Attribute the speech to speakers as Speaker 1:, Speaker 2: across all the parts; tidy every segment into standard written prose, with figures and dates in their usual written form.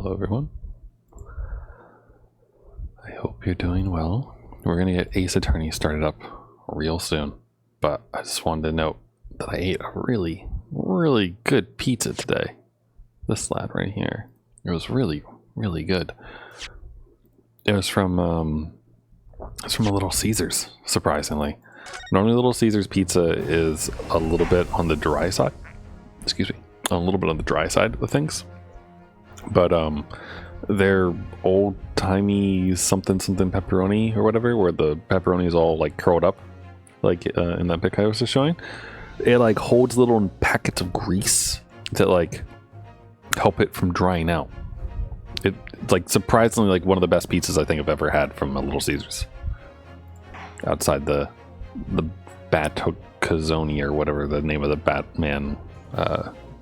Speaker 1: Hello everyone. I hope you're doing well. We're going to get Ace Attorney started up real soon, but I just wanted to note that I ate a really, really good pizza today. This lad right here. It was really, really good. It was from a Little Caesars, surprisingly. Normally Little Caesars pizza is a little bit on the dry side. Excuse me. A little bit on the dry side of things. But their old-timey something pepperoni or whatever, where the pepperoni is all like curled up, like in that pic I was just showing, it like holds little packets of grease that like help it from drying out. It's like surprisingly like one of the best pizzas I think I've ever had from a Little Caesars. Outside the Batocazoni or whatever the name of the Batman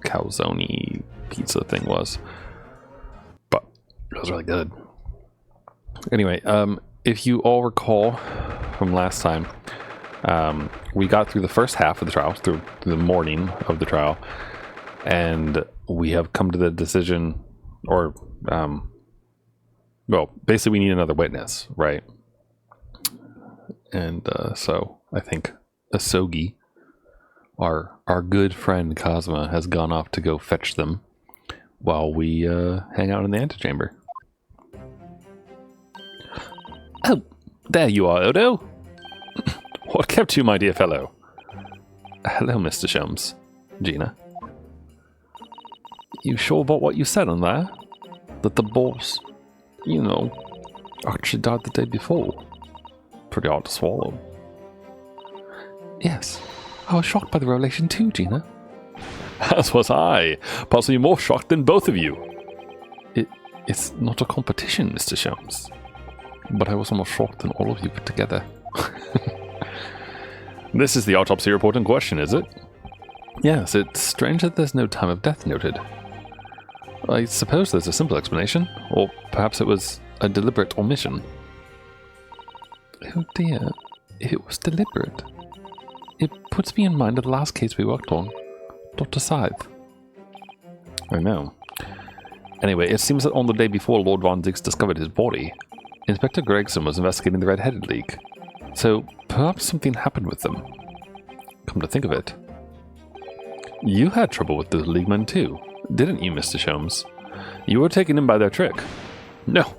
Speaker 1: calzone pizza thing was. But it was really good. Anyway, if you all recall from last time, we got through the first half of the trial, through the morning of the trial, and we have come to the decision, or, well, basically we need another witness, right? And so I think Asogi, our good friend Cosma, has gone off to go fetch them while we hang out in the antechamber. Oh, there you are, Odo. What kept you, my dear fellow? Hello, Mr. Sholmes. Gina. You sure about what you said on there? That the boss, you know, actually died the day before? Pretty hard to swallow. Yes, I was shocked by the revelation too, Gina. As was I. Possibly more shocked than both of you. It's not a competition, Mr. Sholmes. But I was more shocked than all of you put together. This is the autopsy report in question, is it? Yes, it's strange that there's no time of death noted. I suppose there's a simple explanation, or perhaps it was a deliberate omission. Oh dear, it was deliberate. It puts me in mind of the last case we worked on, Dr. Scythe. I know. Anyway, it seems that on the day before Lord Von Zieks discovered his body, Inspector Gregson was investigating the Red-Headed League. So, perhaps something happened with them. Come to think of it. You had trouble with those Leaguemen too, didn't you, Mr. Sholmes? You were taken in by their trick. No.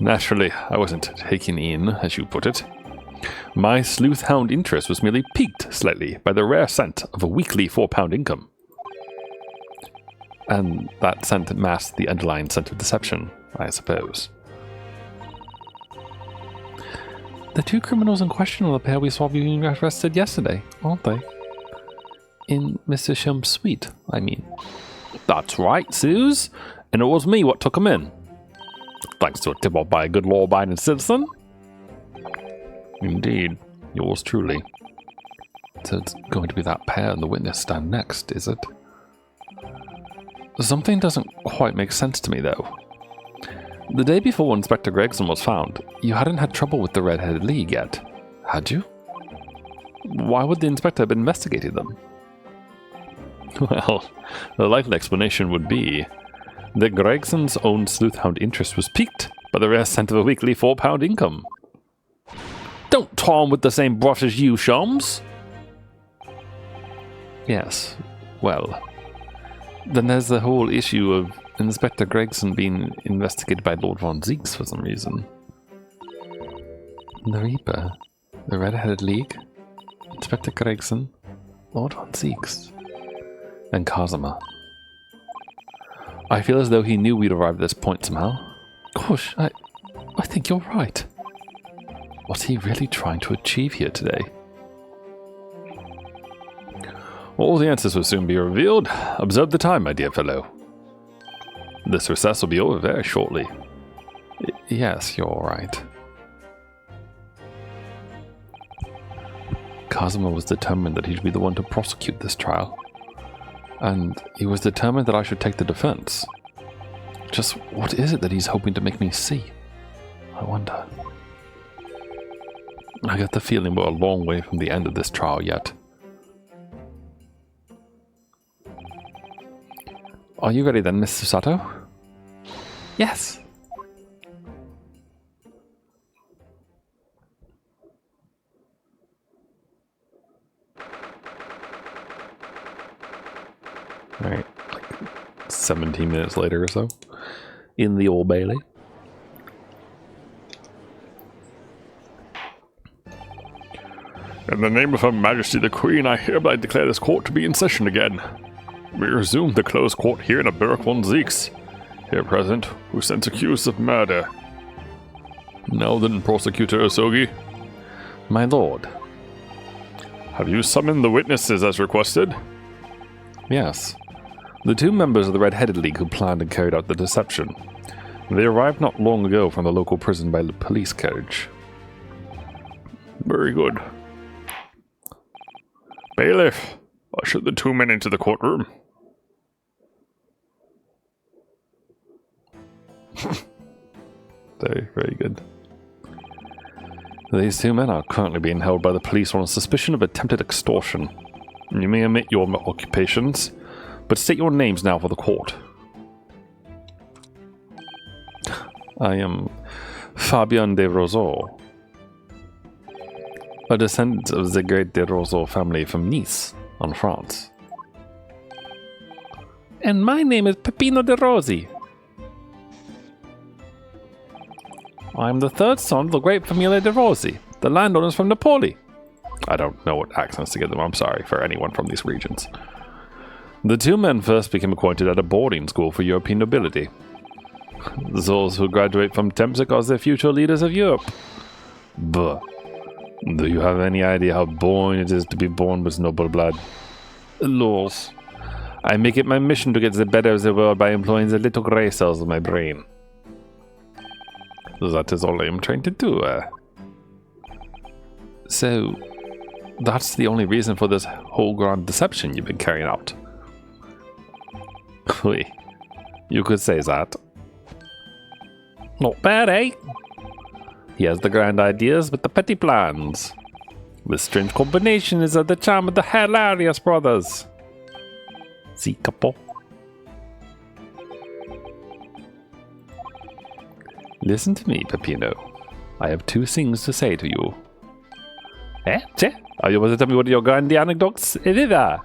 Speaker 1: Naturally, I wasn't taken in, as you put it. My sleuth-hound interest was merely piqued slightly by the rare scent of a weekly £4 income. And that scent masked the underlying scent of deception, I suppose. The two criminals in question are the pair we saw being arrested yesterday, aren't they? In Mr. Sholmes' suite, I mean. That's right, Suze. And it was me what took them in. Thanks to a tip-off by a good law-abiding citizen. Indeed, yours truly. So it's going to be that pair in the witness stand next, is it? Something doesn't quite make sense to me, though. The day before Inspector Gregson was found, you hadn't had trouble with the Red-Headed League yet, had you? Why would the inspector have been investigating them? Well, the likely explanation would be that Gregson's own sleuth-hound interest was piqued by the rare scent of a weekly £4 income. Don't tar him with the same brush as you, Sholmes! Yes, well, then there's the whole issue of Inspector Gregson being investigated by Lord Von Zieks for some reason. The Reaper, the Red-Headed League, Inspector Gregson, Lord Von Zieks, and Kazuma. I feel as though he knew we'd arrive at this point somehow. Gosh, I think you're right. What's he really trying to achieve here today? All the answers will soon be revealed. Observe the time, my dear fellow. This recess will be over very shortly. Yes, you're right. Kazuma was determined that he should be the one to prosecute this trial. And he was determined that I should take the defense. Just what is it that he's hoping to make me see? I wonder. I get the feeling we're a long way from the end of this trial yet. Are you ready then, Mr. Sato? Yes. Alright, like 17 minutes later or so, in the Old Bailey.
Speaker 2: In the name of Her Majesty the Queen, I hereby declare this court to be in session again. We resume the closed court here in Berwick von Zieks, here present, who stands accused of murder. Now then, Prosecutor Osogi.
Speaker 1: My lord.
Speaker 2: Have you summoned the witnesses as requested?
Speaker 1: Yes. The 2 members of the Red-Headed League who planned and carried out the deception. They arrived not long ago from the local prison by police carriage.
Speaker 2: Very good. Bailiff, usher the 2 men into the courtroom.
Speaker 1: Very, very good. These 2 men are currently being held by the police on a suspicion of attempted extortion. You may omit your occupations, but state your names now for the court. I am Fabian de Roseau, a descendant of the great de Roseau family from Nice, in France. And my name is Peppino de Rossi. I am the 3rd son of the great Familia de Rossi, the landowners from Napoli. I don't know what accents to give them, I'm sorry for anyone from these regions. The 2 men first became acquainted at a boarding school for European nobility. Those who graduate from Temsic are the future leaders of Europe. But do you have any idea how boring it is to be born with noble blood? Laws. I make it my mission to get the better of the world by employing the little grey cells of my brain. That is all I am trying to do. So, that's the only reason for this whole grand deception you've been carrying out. Oui, you could say that. Not bad, eh? He has the grand ideas with the petty plans. This strange combination is the charm of the hilarious brothers. See, couple. Listen to me, Peppino. I have 2 things to say to you. Che? Are you about to tell me what your grand anecdotes are?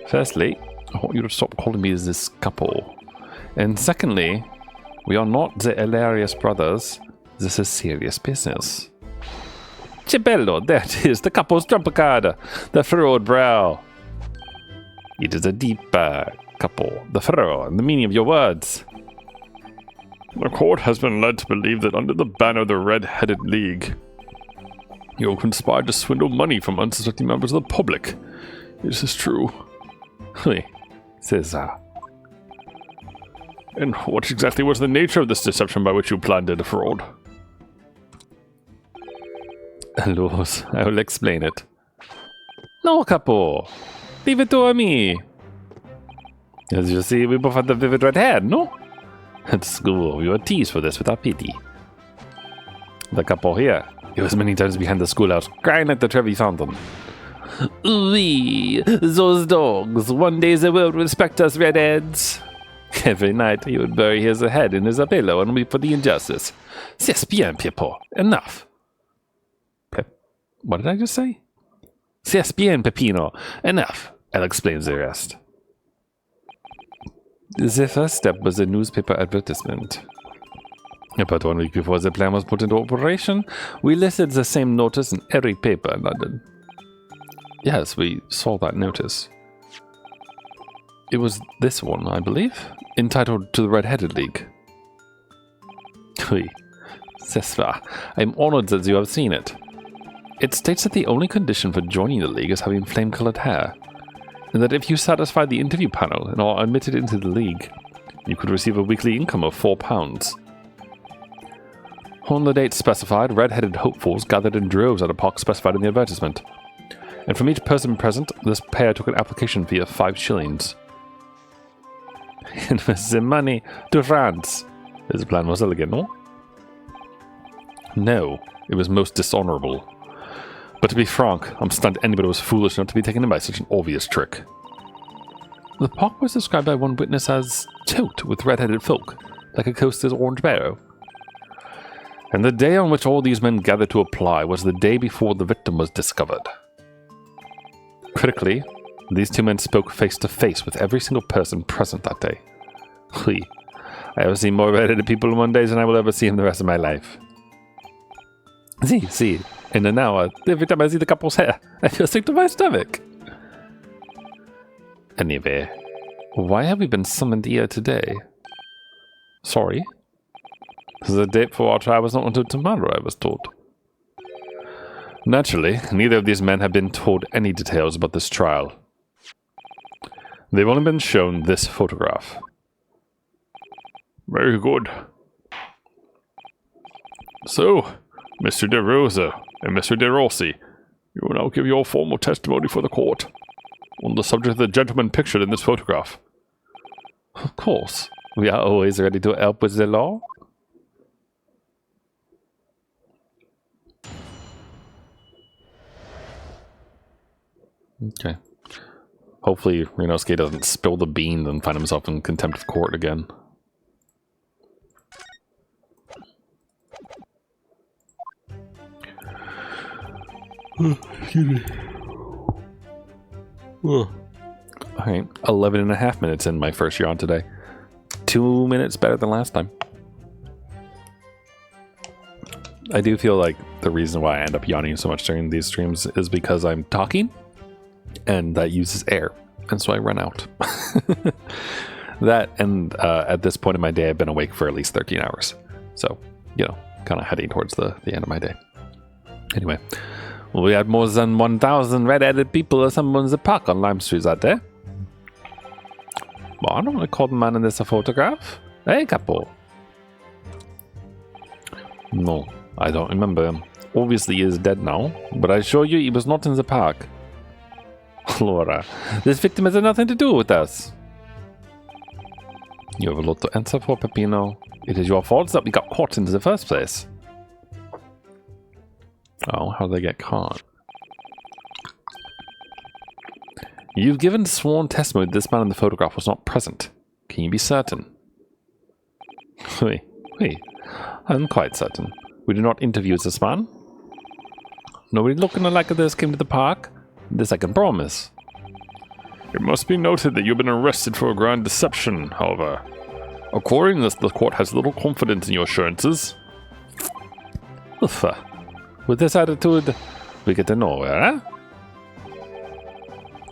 Speaker 1: Firstly, I want you to stop calling me this couple. And secondly, we are not the hilarious brothers. This is serious business. Cibello, there it is, the couple's trump card, the furrowed brow. It is a deep couple, the furrow, and the meaning of your words.
Speaker 2: The court has been led to believe that under the banner of the Red-Headed League, you conspired to swindle money from unsuspecting members of the public. Is this true?
Speaker 1: Oui, c'est ça.
Speaker 2: And what exactly was the nature of this deception by which you planned to defraud?
Speaker 1: Lord, I will explain it. No, capo. Leave it to me. As you see, we both had the vivid red hair, no? At school, we were teased for this without pity. The couple here, he was many times behind the schoolhouse, crying at the Trevi fountain. Oui, those dogs, one day they will respect us redheads. Every night he would bury his head in his pillow and weep for the injustice. C'est bien, Pippo. Enough. What did I just say? C'est bien, Peppino. Enough. I'll explain the rest. The first step was a newspaper advertisement. About 1 week before the plan was put into operation, we listed the same notice in every paper in London. Yes, we saw that notice. It was this one, I believe, entitled To the Red-Headed League. Oui, c'est ça. I'm honored that you have seen it. It states that the only condition for joining the league is having flame-colored hair, and that if you satisfy the interview panel and are admitted into the league, you could receive a weekly income of £4. On the date specified, red-headed hopefuls gathered in droves at a park specified in the advertisement, and from each person present, this pair took an application fee of 5 shillings. And with the money to France. His plan was elegant, no? No, it was most dishonourable. But to be frank, I'm stunned anybody was foolish enough to be taken in by such an obvious trick. The park was described by one witness as choked with red-headed folk, like a coaster's orange barrow. And the day on which all these men gathered to apply was the day before the victim was discovered. Critically, these two men spoke face to face with every single person present that day. Hui, I have seen more red-headed people in one day than I will ever see in the rest of my life. See, in an hour, every time I see the couple's hair, I feel sick to my stomach. Anyway, why have we been summoned here today? Sorry? The date for our trial was not until tomorrow, I was told. Naturally, neither of these men have been told any details about this trial. They've only been shown this photograph.
Speaker 2: Very good. So, Mr. De Rosa and Mr. De Rossi, you will now give your formal testimony for the court on the subject of the gentleman pictured in this photograph.
Speaker 1: Of course. We are always ready to help with the law. Okay. Hopefully Renosuke doesn't spill the beans and find himself in contempt of court again.
Speaker 2: Excuse me.
Speaker 1: Alright, 11.5 minutes in my first yawn today. 2 minutes better than last time. I do feel like the reason why I end up yawning so much during these streams is because I'm talking, and that uses air, and so I run out. That, and at this point in my day, I've been awake for at least 13 hours. So, you know, kind of heading towards the end of my day. Anyway, well, we had more than 1,000 red-headed people assembled in the park on Lime Street that day. Well, I don't recall the man in this photograph. Hey, couple. No, I don't remember him. Obviously, he is dead now, but I assure you he was not in the park. Laura, this victim has nothing to do with us. You have a lot to answer for, Peppino. It is your fault that we got caught in the first place. Oh, how did they get caught? You've given sworn testimony that this man in the photograph was not present. Can you be certain? Wait, I'm quite certain. We did not interview this man. Nobody looking like this came to the park. This I can promise.
Speaker 2: It must be noted that you've been arrested for a grand deception, however. According to this, the court has little confidence in your assurances.
Speaker 1: Oof. With this attitude, we get to nowhere, eh?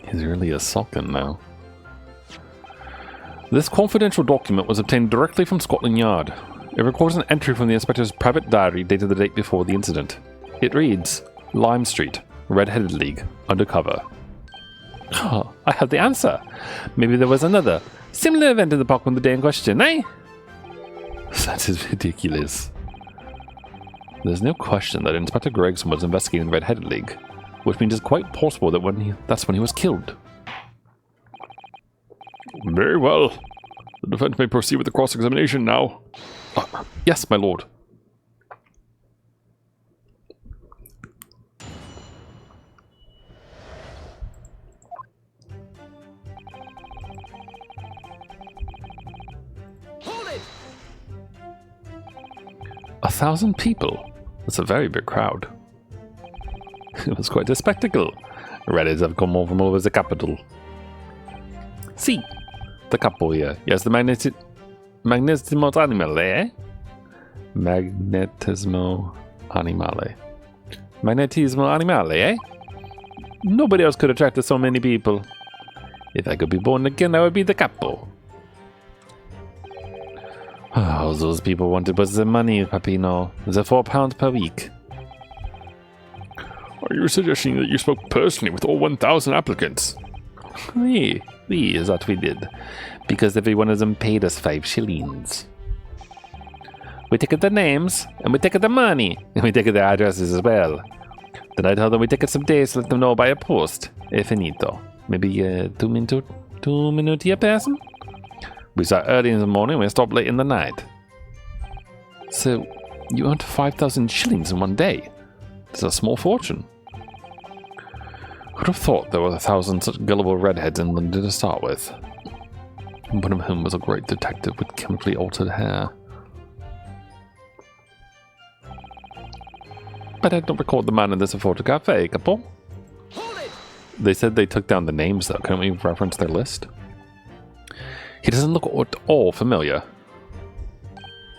Speaker 1: He's really a sulkin now. This confidential document was obtained directly from Scotland Yard. It records an entry from the inspector's private diary dated the date before the incident. It reads, Lime Street, Red-Headed League, undercover. Oh, I have the answer. Maybe there was another similar event in the park on the day in question, eh? That is ridiculous. There's no question that Inspector Gregson was investigating the Red-Headed League, which means it's quite possible that that's when he was killed.
Speaker 2: Very well. The defense may proceed with the cross-examination now.
Speaker 1: Yes, my lord.
Speaker 3: Hold it!
Speaker 1: 1,000 people. That's a very big crowd. It was quite a spectacle. Redheads have come over from all over the capital. See, the couple here. Yes, the Magnetismo Animale, eh? Magnetismo Animale. Magnetismo Animale, eh? Nobody else could attract so many people. If I could be born again, I would be the capo. All those people wanted was the money, Papino. The £4 per week.
Speaker 2: Are you suggesting that you spoke personally with all 1,000 applicants?
Speaker 1: We is what we did. Because every one of them paid us 5 shillings. We take their names, and we take the money, and we take their addresses as well. Then I told them we take some days to let them know by a post. Finito. Maybe 2 minutes a person? We start early in the morning, we stop late in the night. So, you earned 5,000 shillings in one day. It's a small fortune. Who'd have thought there were 1,000 such gullible redheads in London to start with? one of whom was a great detective with chemically altered hair. But I don't recall the man in this photograph, eh, couple? They said they took down the names, though. Couldn't we reference their list? He doesn't look at all familiar.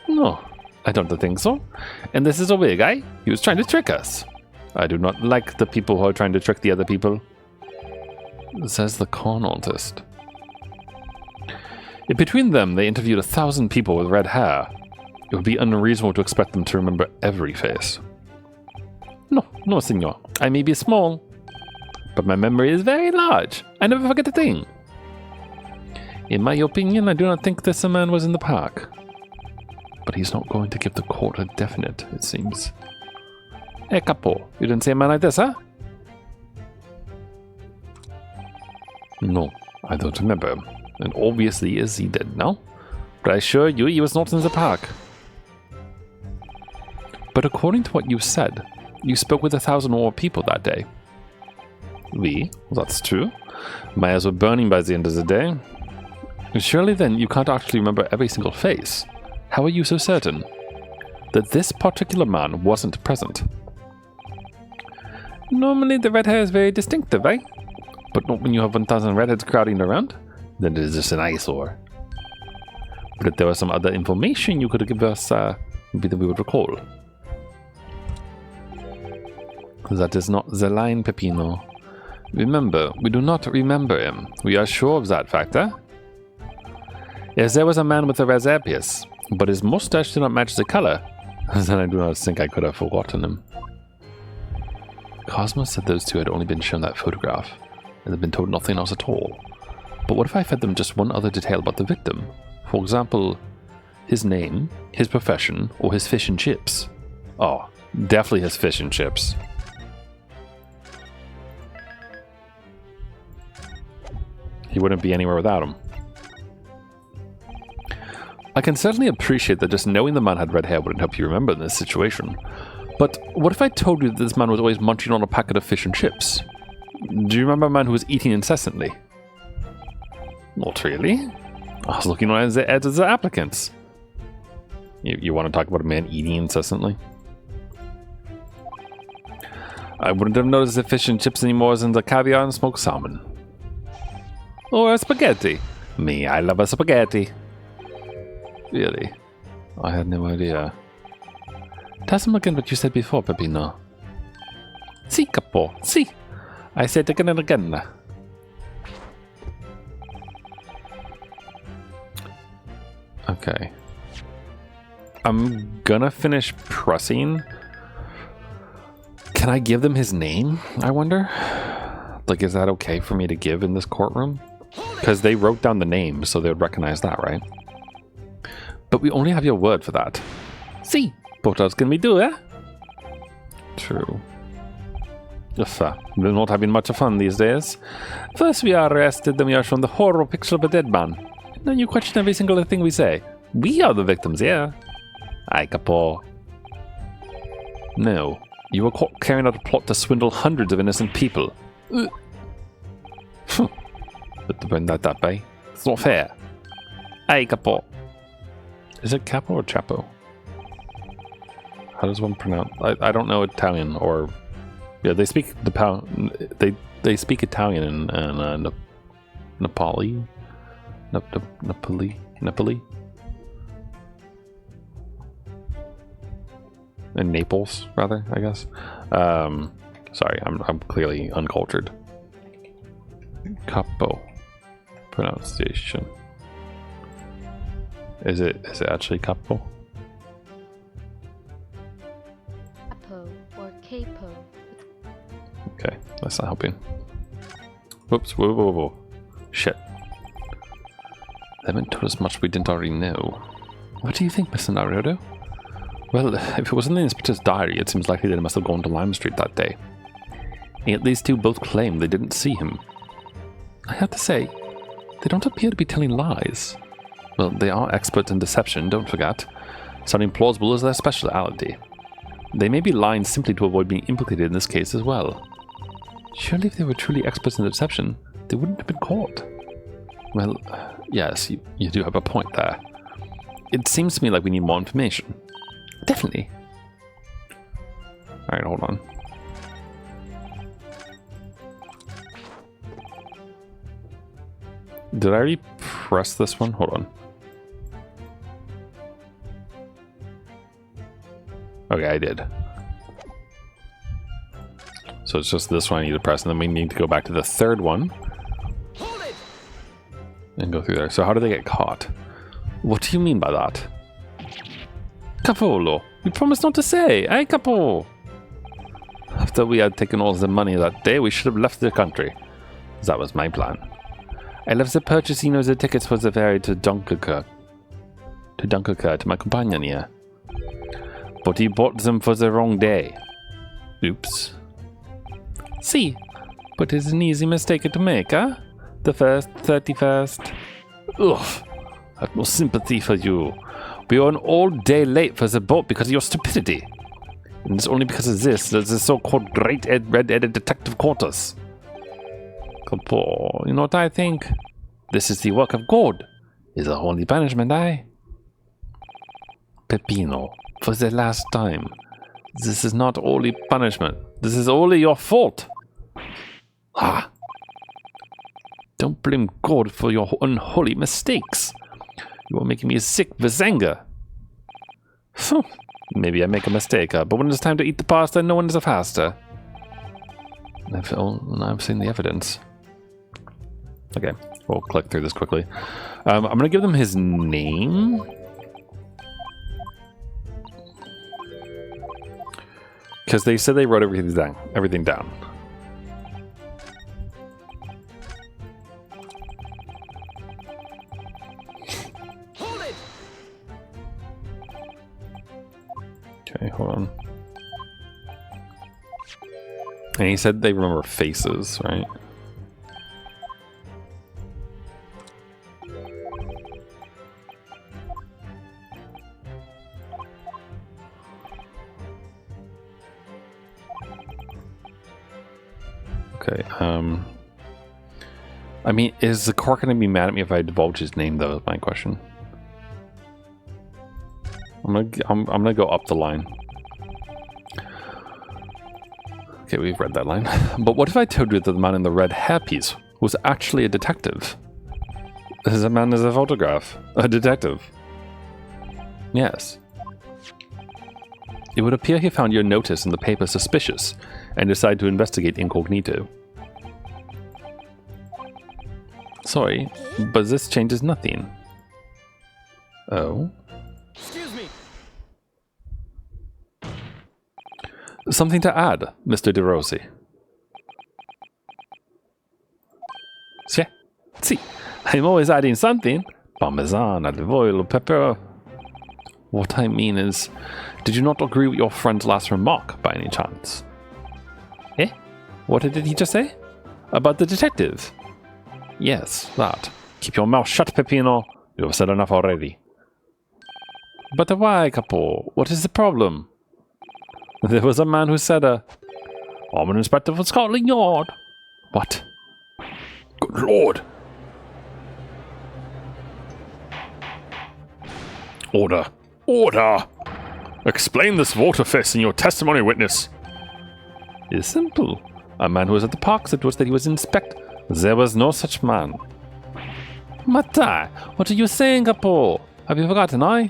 Speaker 1: No, I don't think so. And this is a wig, eh? He was trying to trick us. I do not like the people who are trying to trick the other people. Says the con artist. If between them they interviewed 1,000 people with red hair, it would be unreasonable to expect them to remember every face. No, senor. I may be small, but my memory is very large. I never forget a thing. In my opinion, I do not think this man was in the park. But he's not going to give the court a definite, it seems. Hey, capo, you didn't see a man like this, huh? No, I don't remember him. And obviously is he dead now? But I assure you he was not in the park. But according to what you said, you spoke with 1,000 more people that day. Oui, that's true. My eyes were burning by the end of the day. Surely then you can't actually remember every single face. How are you so certain that this particular man wasn't present? Normally the red hair is very distinctive, eh? But not when you have 1,000 redheads crowding around. Then it is just an eyesore. But if there was some other information you could give us, maybe that we would recall. That is not the line, Peppino. Remember, we do not remember him. We are sure of that fact, eh? Yes, there was a man with a red pierce, but his mustache did not match the color. Then I do not think I could have forgotten him. Cosmo said those two had only been shown that photograph, and had been told nothing else at all. But what if I fed them just one other detail about the victim? For example, his name, his profession, or his fish and chips? Oh, definitely his fish and chips. He wouldn't be anywhere without him. I can certainly appreciate that just knowing the man had red hair wouldn't help you remember in this situation. But what if I told you that this man was always munching on a packet of fish and chips? Do you remember a man who was eating incessantly? Not really. I was looking at the ads of the applicants. You want to talk about a man eating incessantly? I wouldn't have noticed the fish and chips anymore than the caviar and smoked salmon. Or a spaghetti. Me, I love a spaghetti. Really? I had no idea. Tell them again what you said before, Peppino. Si, capo, si. I said it again and again. Okay. I'm gonna finish pressing. Can I give them his name, I wonder? Like, is that okay for me to give in this courtroom? Because they wrote down the name, so they would recognize that, right? But we only have your word for that. See, what else can we do, eh? True. We're not having much fun these days. First we are arrested, then we are shown the horrible picture of a dead man. And then you question every single thing we say. We are the victims, yeah. Ay, capo. No. You were caught carrying out a plot to swindle hundreds of innocent people. But to bring that way, it's not fair. Ay, capo. Is it capo or chapo? How does one pronounce? I don't know Italian or yeah. They speak they speak Italian in Nepali, Nepali, in Naples rather. I guess. Sorry, I'm clearly uncultured. Capo pronunciation. Is it actually capo?
Speaker 3: Capo or capo.
Speaker 1: Okay, that's not helping. Whoops, whoa. Shit. They haven't told us much we didn't already know. What do you think, Mr. Naruto? Well, if it was in the inspector's diary, it seems likely they must have gone to Lime Street that day. And yet these two both claim they didn't see him. I have to say, they don't appear to be telling lies. Well, they are experts in deception, don't forget. Sounding plausible is their specialty. They may be lying simply to avoid being implicated in this case as well. Surely if they were truly experts in deception, they wouldn't have been caught. Well, Yes, you do have a point there. It seems to me like we need more information. Definitely. Alright, hold on. Did I already press this one? Hold on. Okay, I did. So it's just this one I need to press, and then we need to go back to the third one. And go through there. So how do they get caught? What do you mean by that? Capolo, you promised not to say, eh, Capo? After we had taken all the money that day, we should have left the country. That was my plan. I left the purchasing of the tickets for the ferry to Dunkirk. To my companion here. But he bought them for the wrong day. Oops. See, but it's an easy mistake to make, huh? The 1st, 31st. Ugh, I have no sympathy for you. We are an all day late for the boat because of your stupidity. And it's only because of this that the so-called great red-headed detective caught us. Capo, you know what I think? This is the work of God. Is a holy punishment, eh? Peppino, for the last time. This is not only punishment. This is only your fault. Ah. Don't blame God for your unholy mistakes. You are making me sick with anger. Maybe I make a mistake, but when it's time to eat the pasta, no one is faster. I've seen the evidence. Okay, we'll click through this quickly. I'm going to give them his name. Because they said they wrote everything down. Okay, hold on. And he said they remember faces, right? Okay, I mean, is the court going to be mad at me if I divulge his name, though, is my question. I'm gonna go up the line. Okay, we've read that line. But what if I told you that the man in the red hairpiece was actually a detective? This man is a photograph. A detective. Yes. It would appear he found your notice in the paper suspicious and decided to investigate incognito. Sorry, but this changes nothing. Oh?
Speaker 4: Excuse me.
Speaker 1: Something to add, Mr. De Rossi. See, I'm always adding something. Parmesan, olive oil, pepper. What I mean is, did you not agree with your friend's last remark, by any chance? Eh? What did he just say? About the detective? Yes, that. Keep your mouth shut, Peppino. You have said enough already. But why, Capo? What is the problem? There was a man who said, I'm an inspector for Scotland Yard. What?
Speaker 2: Good Lord. Order. Order! Explain this volte-face in your testimony, witness.
Speaker 1: It's simple. A man who was at the park said to us that he was inspector. There was no such man. Mata, what are you saying, Capo? Have you forgotten, I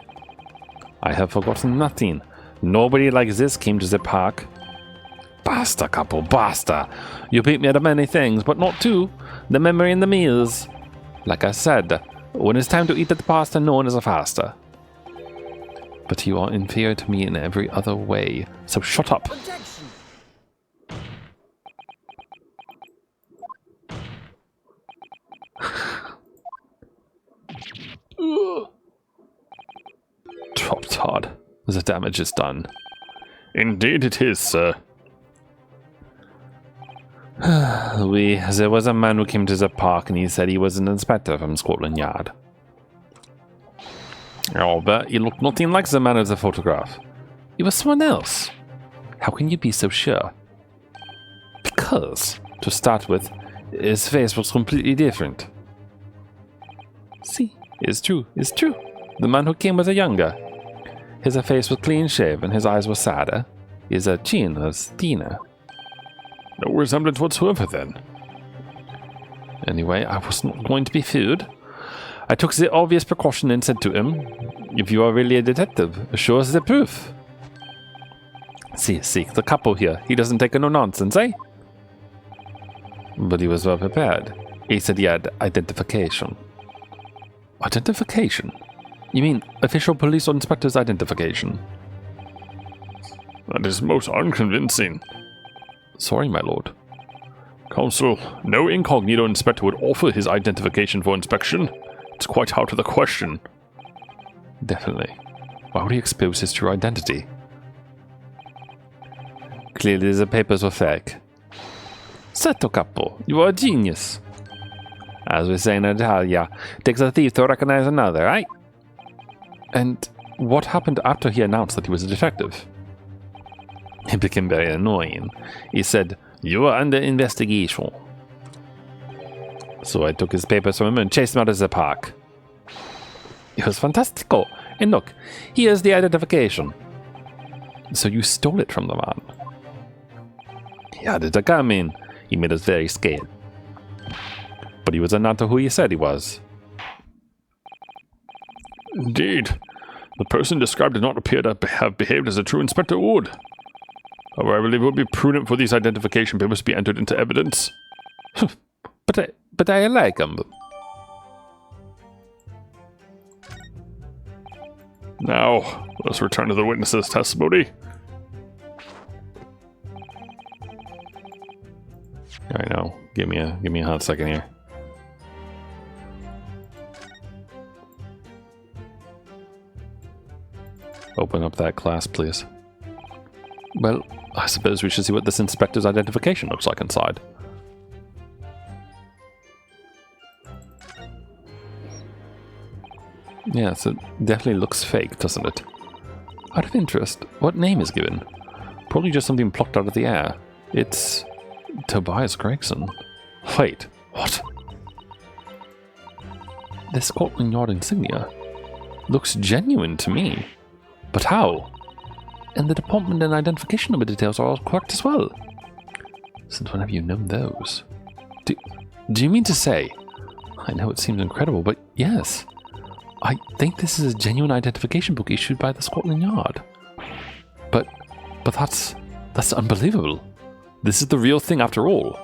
Speaker 1: have forgotten nothing. Nobody like this came to the park. Basta, Capo, basta. You beat me at many things, but not two. The memory and the meals. Like I said, when it's time to eat the pasta, no one is faster. But you are inferior to me in every other way, so shut up.
Speaker 4: Objection.
Speaker 1: Drop Todd. The damage is done.
Speaker 2: Indeed it is, sir.
Speaker 1: There was a man who came to the park and he said he was an inspector from Scotland Yard. Oh, but he looked nothing like the man of the photograph. He was someone else. How can you be so sure? Because, to start with, his face was completely different. See, it's true, it's true. The man who came was a younger. His face was clean shaven, his eyes were sadder. His chin was thinner.
Speaker 2: No resemblance whatsoever then.
Speaker 1: Anyway, I was not going to be fooled. I took the obvious precaution and said to him, if you are really a detective, show us the proof. See, the couple here, he doesn't take no nonsense, eh? But he was well prepared. He said he had identification. Identification? You mean official police or inspector's identification?
Speaker 2: That is most unconvincing.
Speaker 1: Sorry, my lord.
Speaker 2: Consul, no incognito inspector would offer his identification for inspection. It's quite out of the question.
Speaker 1: Definitely. Why would he expose his true identity? Clearly the papers were fake. Setto capo, you are a genius. As we say in Italia, takes a thief to recognize another, right? And what happened after he announced that he was a detective? It became very annoying. He said, you are under investigation. So I took his papers from him and chased him out of the park. It was fantastico. And look, here's the identification. So you stole it from the man? He had it to come in. He made us very scared. But he was not who he said he was.
Speaker 2: Indeed. The person described did not appear to have behaved as a true inspector would. However, I believe it would be prudent for these identification papers to be entered into evidence.
Speaker 1: But I like him.
Speaker 2: Now, let's return to the witness's testimony.
Speaker 1: I know. Give me a hot second here. Open up that class, please. Well, I suppose we should see what this inspector's identification looks like inside. Yes, it definitely looks fake, doesn't it? Out of interest, what name is given? Probably just something plucked out of the air. It's Tobias Gregson. Wait, what? This Scotland Yard insignia looks genuine to me. But how? And the department and identification number details are all correct as well. Since when have you known those? Do you mean to say? I know it seems incredible, but yes. I think this is a genuine identification book issued by the Scotland Yard. But that's unbelievable. This is the real thing after all.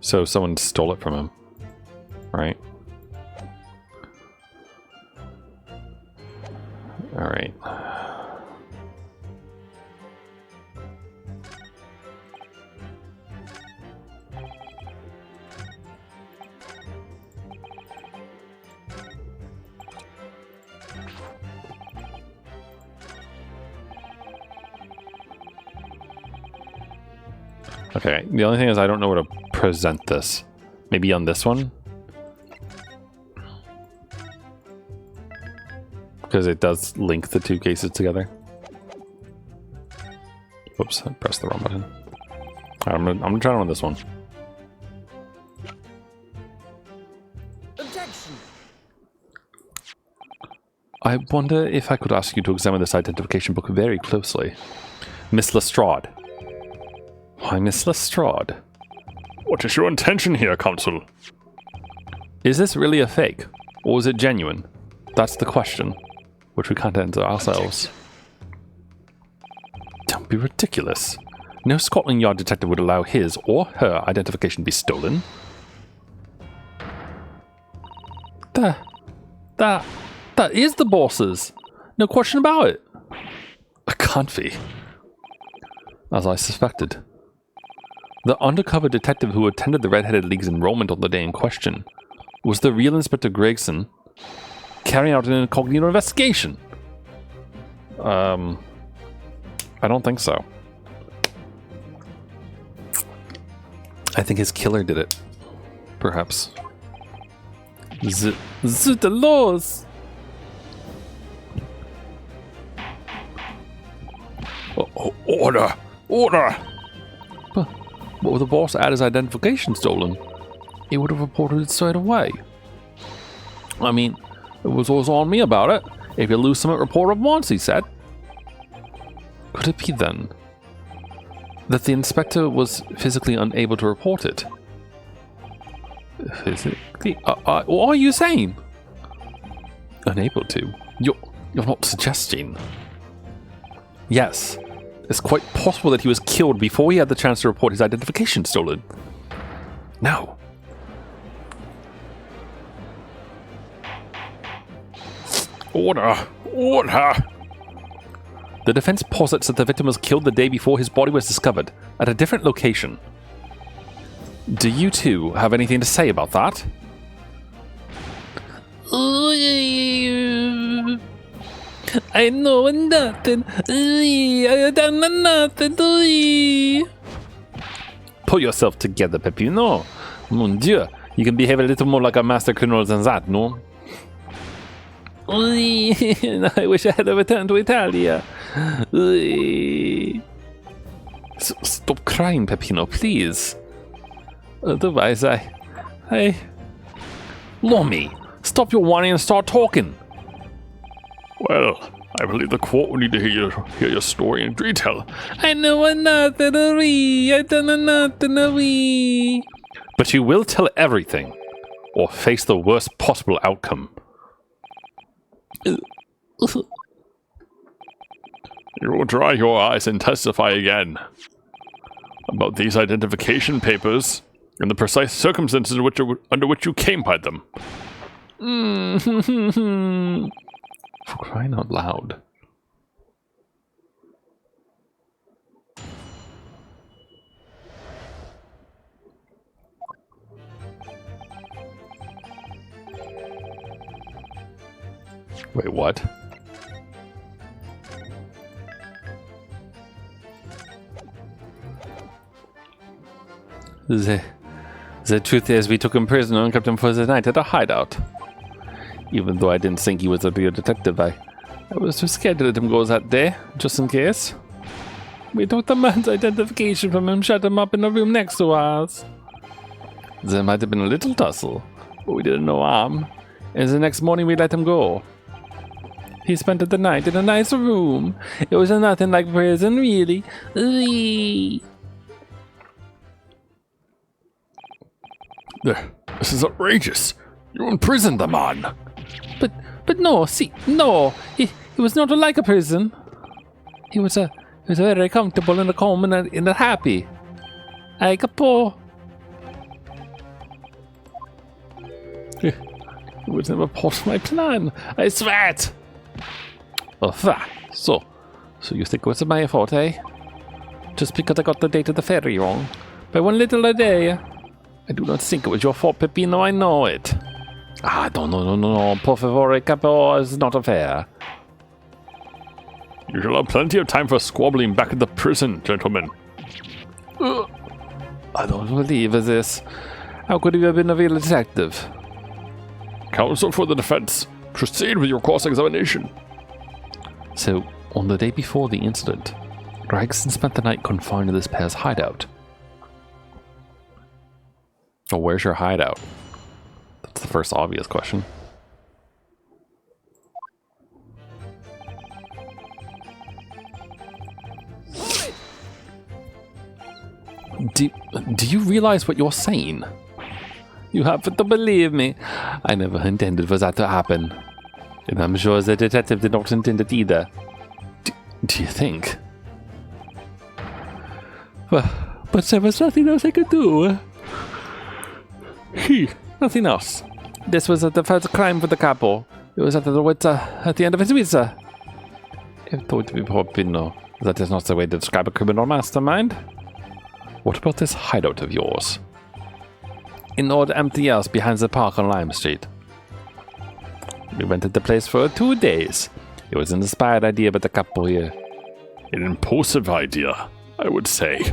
Speaker 1: So someone stole it from him, right? All right. Okay, the only thing is I don't know where to present this. Maybe on this one? Because it does link the two cases together. Whoops, I pressed the wrong button. I'm gonna try it on this one.
Speaker 4: Objection.
Speaker 1: I wonder if I could ask you to examine this identification book very closely. Miss Lestrade. Why, Miss Lestrade?
Speaker 2: What is your intention here, Consul?
Speaker 1: Is this really a fake? Or is it genuine? That's the question, which we can't answer ourselves. Don't be ridiculous. No Scotland Yard detective would allow his or her identification to be stolen. That is the boss's. No question about it. It can't be. As I suspected. The undercover detective who attended the Red-Headed League's enrollment on the day in question was the real Inspector Gregson carrying out an incognito investigation. I don't think so. I think his killer did it. Perhaps. The laws!
Speaker 2: Order! Order!
Speaker 1: But with the boss had his identification stolen, he would have reported it straight away. I mean, it was always on me about it. If you lose something, report it once, he said. Could it be then that the inspector was physically unable to report it? Physically? What are you saying? Unable to? You're not suggesting. Yes, it's quite possible that he was killed before he had the chance to report his identification stolen. No.
Speaker 2: Order! Order!
Speaker 1: The defense posits that the victim was killed the day before his body was discovered, at a different location. Do you two have anything to say about that? I know nothing. I done nothing. Pull yourself together, Peppino. Mon Dieu, you can behave a little more like a master criminal than that, no? I wish I had returned to Italia. Stop crying, Peppino, please. Otherwise, I... Lomi, stop your whining and start talking.
Speaker 2: Well, I believe the court will need to hear your story in detail.
Speaker 1: I know nothing. I don't know nothing. But you will tell everything, or face the worst possible outcome.
Speaker 2: You will dry your eyes and testify again about these identification papers and the precise circumstances under which you came by them.
Speaker 1: For crying out loud. Wait, what? The truth is, we took him prisoner and kept him for the night at a hideout. Even though I didn't think he was a real detective, I was too scared to let him go that day, just in case. We took the man's identification from him, shut him up in the room next to ours. There might have been a little tussle, but we didn't know harm. And the next morning we let him go. He spent the night in a nice room. It was nothing like prison, really.
Speaker 2: This is outrageous. You imprisoned the man.
Speaker 1: But no, see, no. He was not like a prison. He was very comfortable and calm and happy. I capo. It was never part of my plan. I swear it. So you think it was my fault, eh? Just because I got the date of the ferry wrong. By one little a day. I do not think it was your fault, Peppino, I know it. No, por favor, capo, is not fair.
Speaker 2: You shall have plenty of time for squabbling back at the prison, gentlemen.
Speaker 1: I don't believe this. How could you have been a real detective?
Speaker 2: Counsel for the defense, proceed with your cross-examination.
Speaker 1: So, on the day before the incident, Gregson spent the night confined to this pair's hideout. Oh, where's your hideout? That's the first obvious question. Do you realize what you're saying? You have to believe me. I never intended for that to happen. And I'm sure the detective did not intend it either. Do you think? But there was nothing else I could do. Nothing else. This was the first crime for the capo. It was at the end of his visa. I've told you before, Pino, that is not the way to describe a criminal mastermind. What about this hideout of yours? In old empty house behind the park on Lime Street. We rented the place for 2 days. It was an inspired idea by the capo here.
Speaker 2: An impulsive idea, I would say.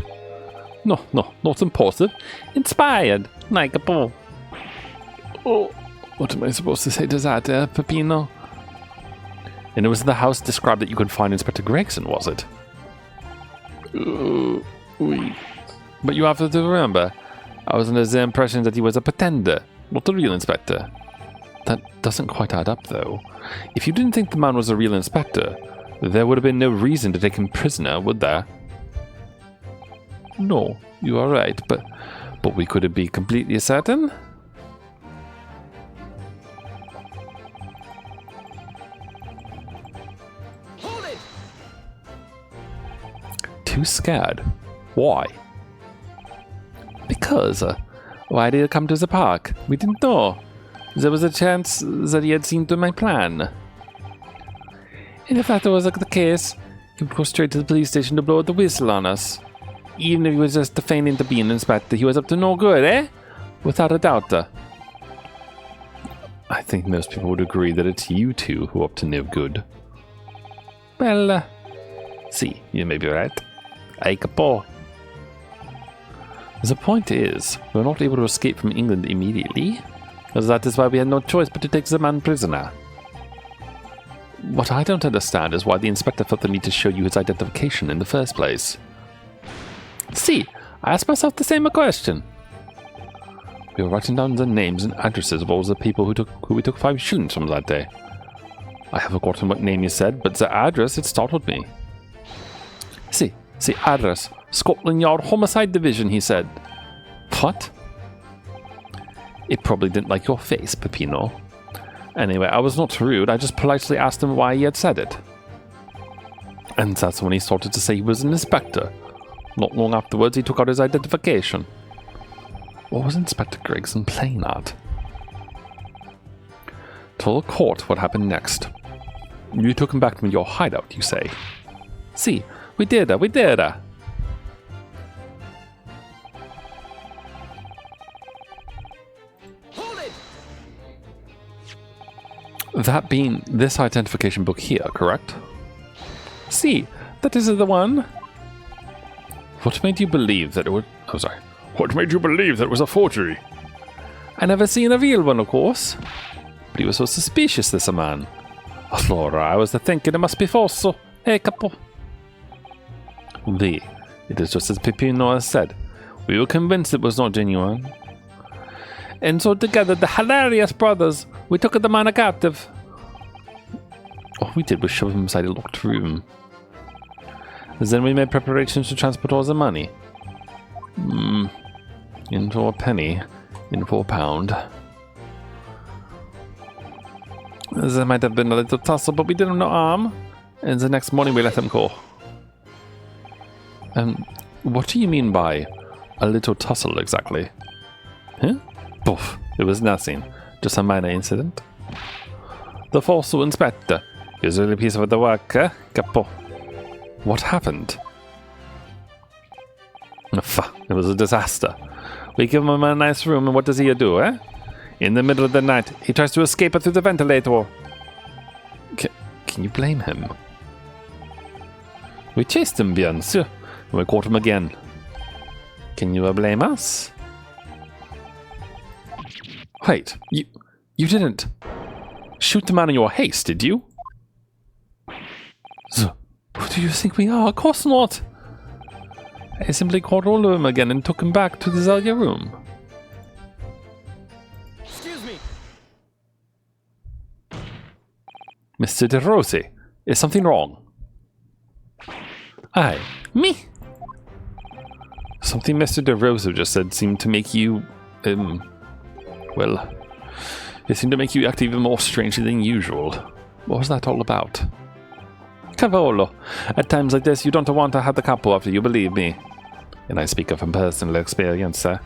Speaker 1: No, not impulsive. Inspired, like a capo. Oh, what am I supposed to say to that, Peppino? And it was the house described that you could find Inspector Gregson, was it?
Speaker 2: Oui.
Speaker 1: But you have to remember, I was under the impression that he was a pretender, not the real inspector. That doesn't quite add up, though. If you didn't think the man was a real inspector, there would have been no reason to take him prisoner, would there? No, you are right, but we couldn't be completely certain?
Speaker 4: Hold it!
Speaker 1: Too scared. Why? Because, why did he come to the park? We didn't know. There was a chance that he had seen through my plan. And if that was the case, he would go straight to the police station to blow the whistle on us. Even if he was just feigning to be an inspector, he was up to no good, eh? Without a doubt. I think most people would agree that it's you two who are up to no good. Well, see, you may be right. I capo. The point is, we were not able to escape from England immediately, as that is why we had no choice but to take the man prisoner. What I don't understand is why the inspector felt the need to show you his identification in the first place. See, I asked myself the same question. We were writing down the names and addresses of all the people who we took 5 shillings from that day. I have forgotten what name you said, but the address, it startled me. See, address, Scotland Yard Homicide Division, he said. What? It probably didn't like your face, Peppino. Anyway, I was not rude, I just politely asked him why he had said it. And that's when he started to say he was an inspector. Not long afterwards, he took out his identification. What was Inspector Gregson playing at? Tell the court what happened next. You took him back from your hideout, you say? See, we did.
Speaker 4: Hold it!
Speaker 1: That being this identification book here, correct? See, that is the one. What made you believe that it would... Oh, sorry.
Speaker 2: What made you believe that it was a forgery?
Speaker 1: I never seen a real one, of course. But he was so suspicious, this man. Allora, I was thinking it must be false, so... Hey, capo. It is just as Peppino has said. We were convinced it was not genuine. And so together, the hilarious brothers, we took the man captive. All we did was shove him inside a locked room. Then we made preparations to transport all the money. In for a penny, in for a pound. There might have been a little tussle, but we did him no harm. And the next morning we let him go. What do you mean by a little tussle exactly? Huh? Poof, it was nothing. Just a minor incident. The false inspector. Here's a little piece of the work, eh? Capo. What happened? It was a disaster. We give him a nice room, and what does he do, eh? In the middle of the night, he tries to escape through the ventilator. Can you blame him? We chased him, bien sûr, and we caught him again. Can you blame us? Wait, you didn't shoot the man in your haste, did you? So, who do you think we are? Of course not. I simply caught hold of him again and took him back to the Zelda room.
Speaker 4: Excuse me.
Speaker 1: Mr. De Rossi, is something wrong? Aye, me? Something Mr. De Rossi just said seemed to make you, well, it seemed to make you act even more strangely than usual. What was that all about? Cavolo, at times like this you don't want to have the capo after you, believe me. And I speak of from personal experience, sir.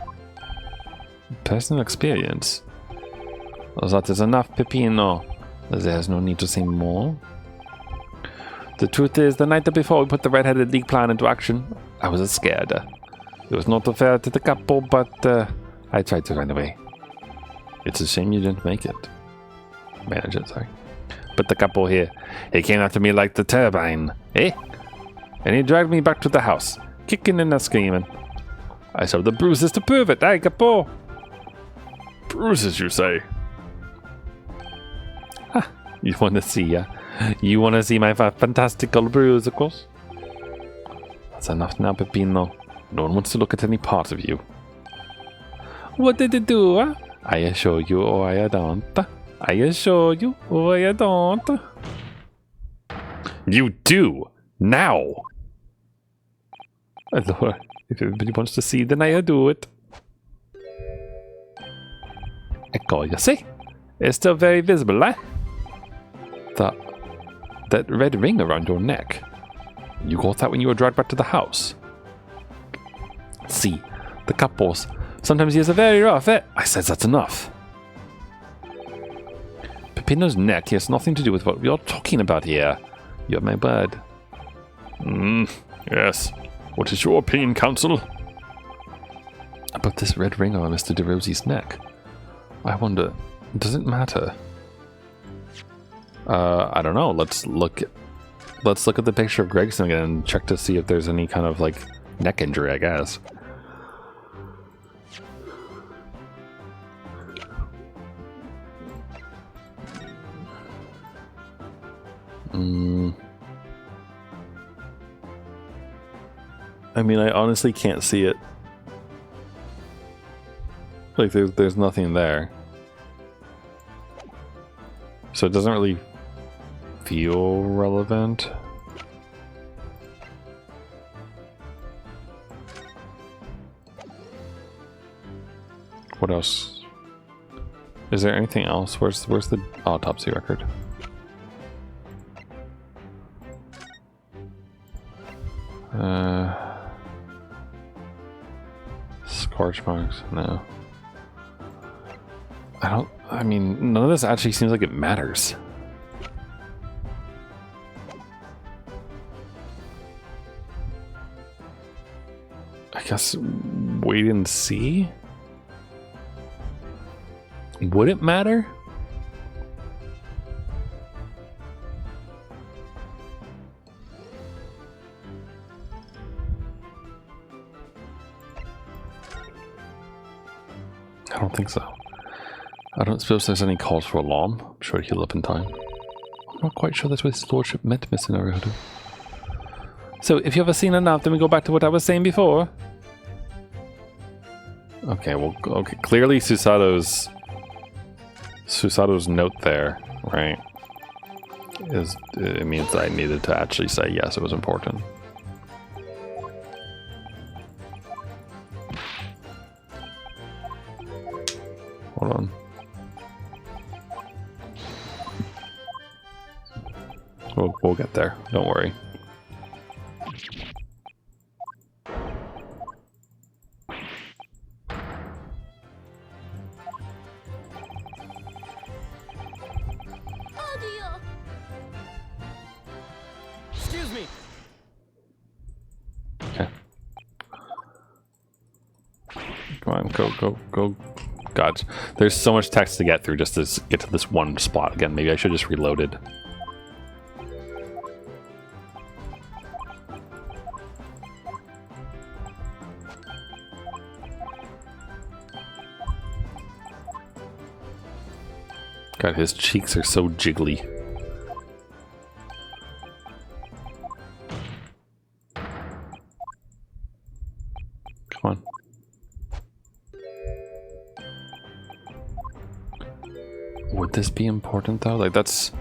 Speaker 1: Personal experience? Well, that is enough, Peppino. There's no need to say more. The truth is, the night before we put the red-headed league plan into action, I was scared. It was not fair to the capo, but I tried to run away. It's a shame you didn't make it. Manager, sorry. But the capo here, he came after me like the turbine, eh? And he dragged me back to the house, kicking and screaming. I saw the bruises to prove it, eh, capo?
Speaker 2: Bruises, you say?
Speaker 1: Ha, you want to see, You want to see my fantastical bruise, of course? That's enough now, Peppino. No one wants to look at any part of you. What did it do? Huh? I assure you, or I don't. I assure you, or I don't. You do! Now! Lord, if everybody wants to see, then I do it. Echo, you see? It's still very visible, eh? That red ring around your neck. You got that when you were dragged back to the house. See, the couples sometimes use a very rough, eh? I said that's enough. Peppino's neck has nothing to do with what we are talking about here. You have my word.
Speaker 2: Yes. What is your opinion, Counsel?
Speaker 1: About this red ring on Mr. DeRosie's neck. I wonder, does it matter? I don't know. Let's look at the picture of Gregson again and check to see if there's any kind of like neck injury, I guess. I mean, I honestly can't see it. Like, there's nothing there. So it doesn't really feel relevant. What else? Is there anything else? Where's the autopsy record? Scorch marks? No. I mean, none of this actually seems like it matters. I guess wait and see? Would it matter? I don't think so. I don't suppose there's any cause for alarm. I'm sure he'll heal up in time. I'm not quite sure that's what his lordship meant, Mr. Naruto. So, if you've ever seen enough, then we go back to what I was saying before. Okay, well, okay. Clearly, Susato's note there, right? It means that I needed to actually say yes, it was important. Hold on. We'll get there. Don't worry.
Speaker 4: Excuse me.
Speaker 1: Okay. Come on, go. God, there's so much text to get through just to get to this one spot. Again, maybe I should just reload it. God, his cheeks are so jiggly. Come on. Would this be important though? Like that's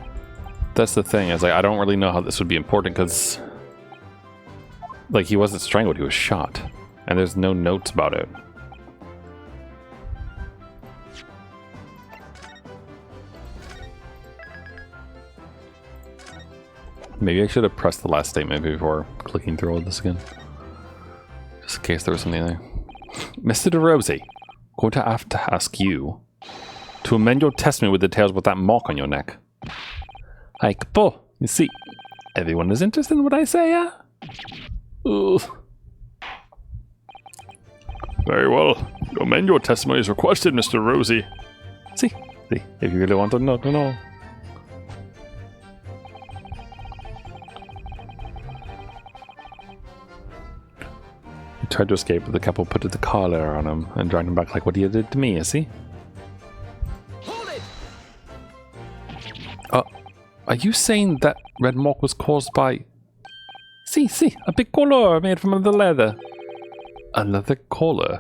Speaker 1: the thing, is like I don't really know how this would be important because like he wasn't strangled, he was shot. And there's no notes about it. Maybe I should have pressed the last statement before clicking through all this again. Just in case there was something there. Mr. DeRosie, going to have to ask you to amend your testimony with details about that mark on your neck. Hi, Kapo. You see, everyone is interested in what I say, yeah? Ooh.
Speaker 2: Very well. Amend your testimony as requested, Mr. Rosie.
Speaker 1: See, if you really want to know. He tried to escape, but the couple put the collar on him and dragged him back like what he did to me, you see?
Speaker 4: Hold it.
Speaker 1: Are you saying that red mark was caused by... See, a big collar made from the leather. Another caller.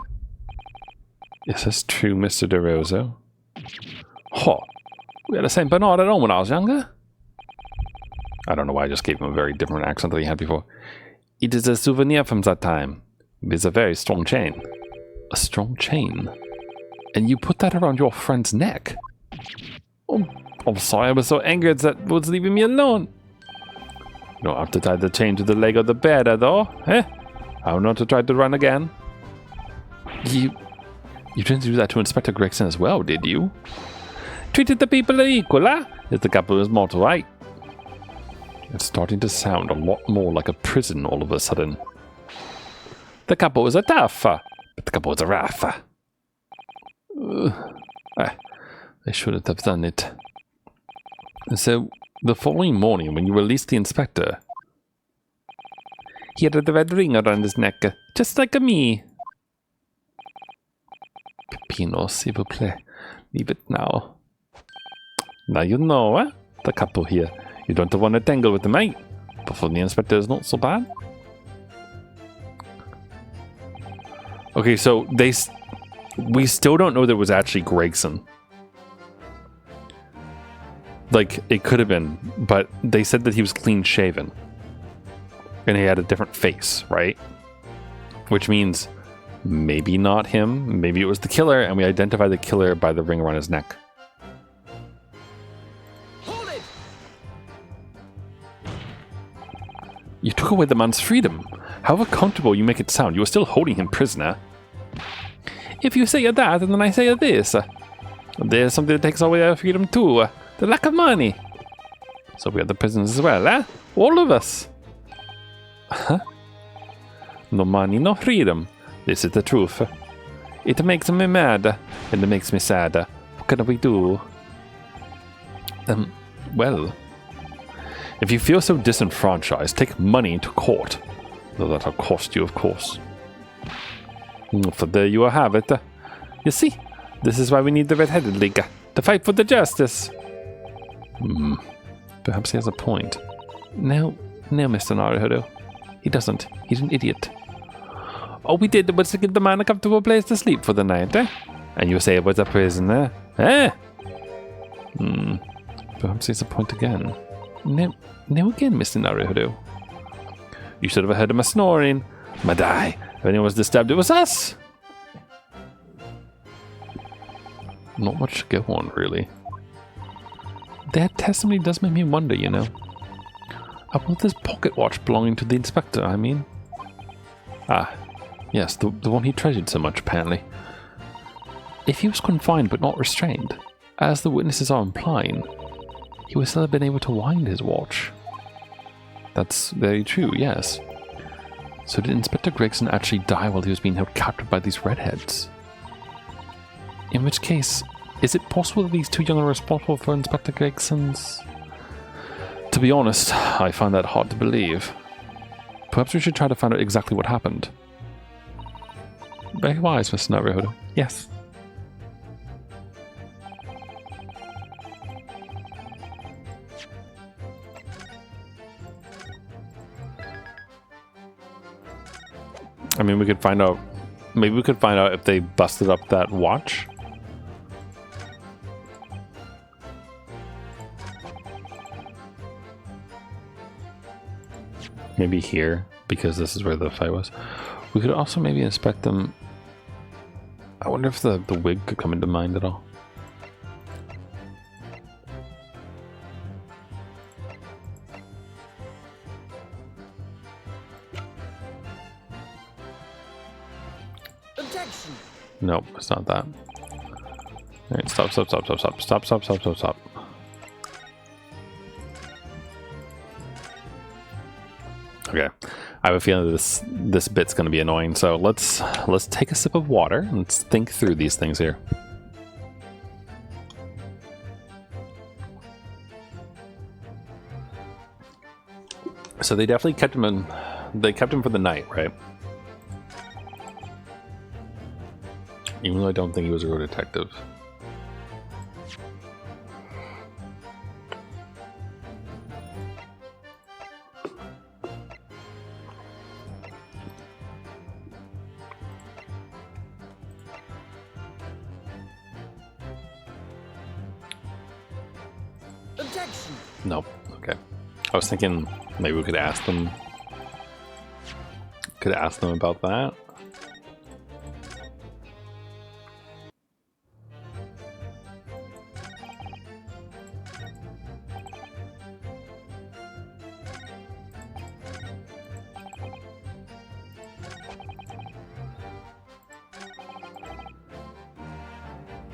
Speaker 1: Is this true, Mr. DeRosa? Huh. We had a Saint Bernard at home when I was younger. I don't know why I just gave him a very different accent than he had before. It is a souvenir from that time. It is a very strong chain. A strong chain? And you put that around your friend's neck? Oh, I'm sorry, I was so angry that was leaving me alone. You don't have to tie the chain to the leg of the bed, though, eh? How not to try to run again? You didn't do that to Inspector Gregson as well, did you? Treated the people equal, huh? If the couple is mortal, right? It's starting to sound a lot more like a prison all of a sudden. The couple was a tough, but the couple was a rough. They shouldn't have done it. So, the following morning, when you released the inspector, he had the red ring around his neck, just like me. Pepino, s'il vous plaît. Leave it now. Now you know, eh? The couple here. You don't want to tangle with them, mate. Before the inspector is not so bad. Okay, so we still don't know there was actually Gregson. Like, it could have been, but they said that he was clean shaven. And he had a different face, right? Which means maybe not him, maybe it was the killer, and we identified the killer by the ring around his neck.
Speaker 4: Hold it!
Speaker 1: You took away the man's freedom. However comfortable you make it sound, you are still holding him prisoner. If you say that, and then I say this, there's something that takes away our freedom too. The lack of money. So we are the prisoners as well, eh? All of us. Huh? No money, no freedom. This is the truth. It makes me mad, and it makes me sad. What can we do? Well, if you feel so disenfranchised, take money to court. Though that'll cost you, of course. For there you have it. You see, this is why we need the Red-Headed League, to fight for the justice. Perhaps he has a point. No, Mr. Naruhodo. He doesn't. He's an idiot. All we did was to give the man a comfortable place to sleep for the night, eh? And you say it was a prisoner, eh? Perhaps he's a point again. No again, Mr. Naruhodo. You should have heard him snoring. Madai, if anyone was disturbed, it was us! Not much to go on, really. That testimony does make me wonder, you know. About this pocket watch belonging to the inspector, I mean. Ah, yes, the one he treasured so much, apparently. If he was confined but not restrained, as the witnesses are implying, he would still have been able to wind his watch. That's very true, yes. So did Inspector Gregson actually die while he was being held captive by these redheads? In which case, is it possible that these two young are responsible for Inspector Gregson's... To be honest, I find that hard to believe. Perhaps we should try to find out exactly what happened. Very wise, Mr. Naruhodo. Yes. I mean, we could find out... Maybe we could find out if they busted up that watch. Maybe here, because this is where the fight was. We could also maybe inspect them. I wonder if the wig could come into mind at all.
Speaker 4: Objection!
Speaker 1: Nope, it's not that. Alright, stop. Okay, I have a feeling that this bit's going to be annoying, so let's take a sip of water and let's think through these things here. So they definitely kept him in. They kept him for the night, right? Even though I don't think he was a real detective.
Speaker 4: Objection!
Speaker 1: Nope. Okay. I was thinking maybe we could ask them. Could ask them about that.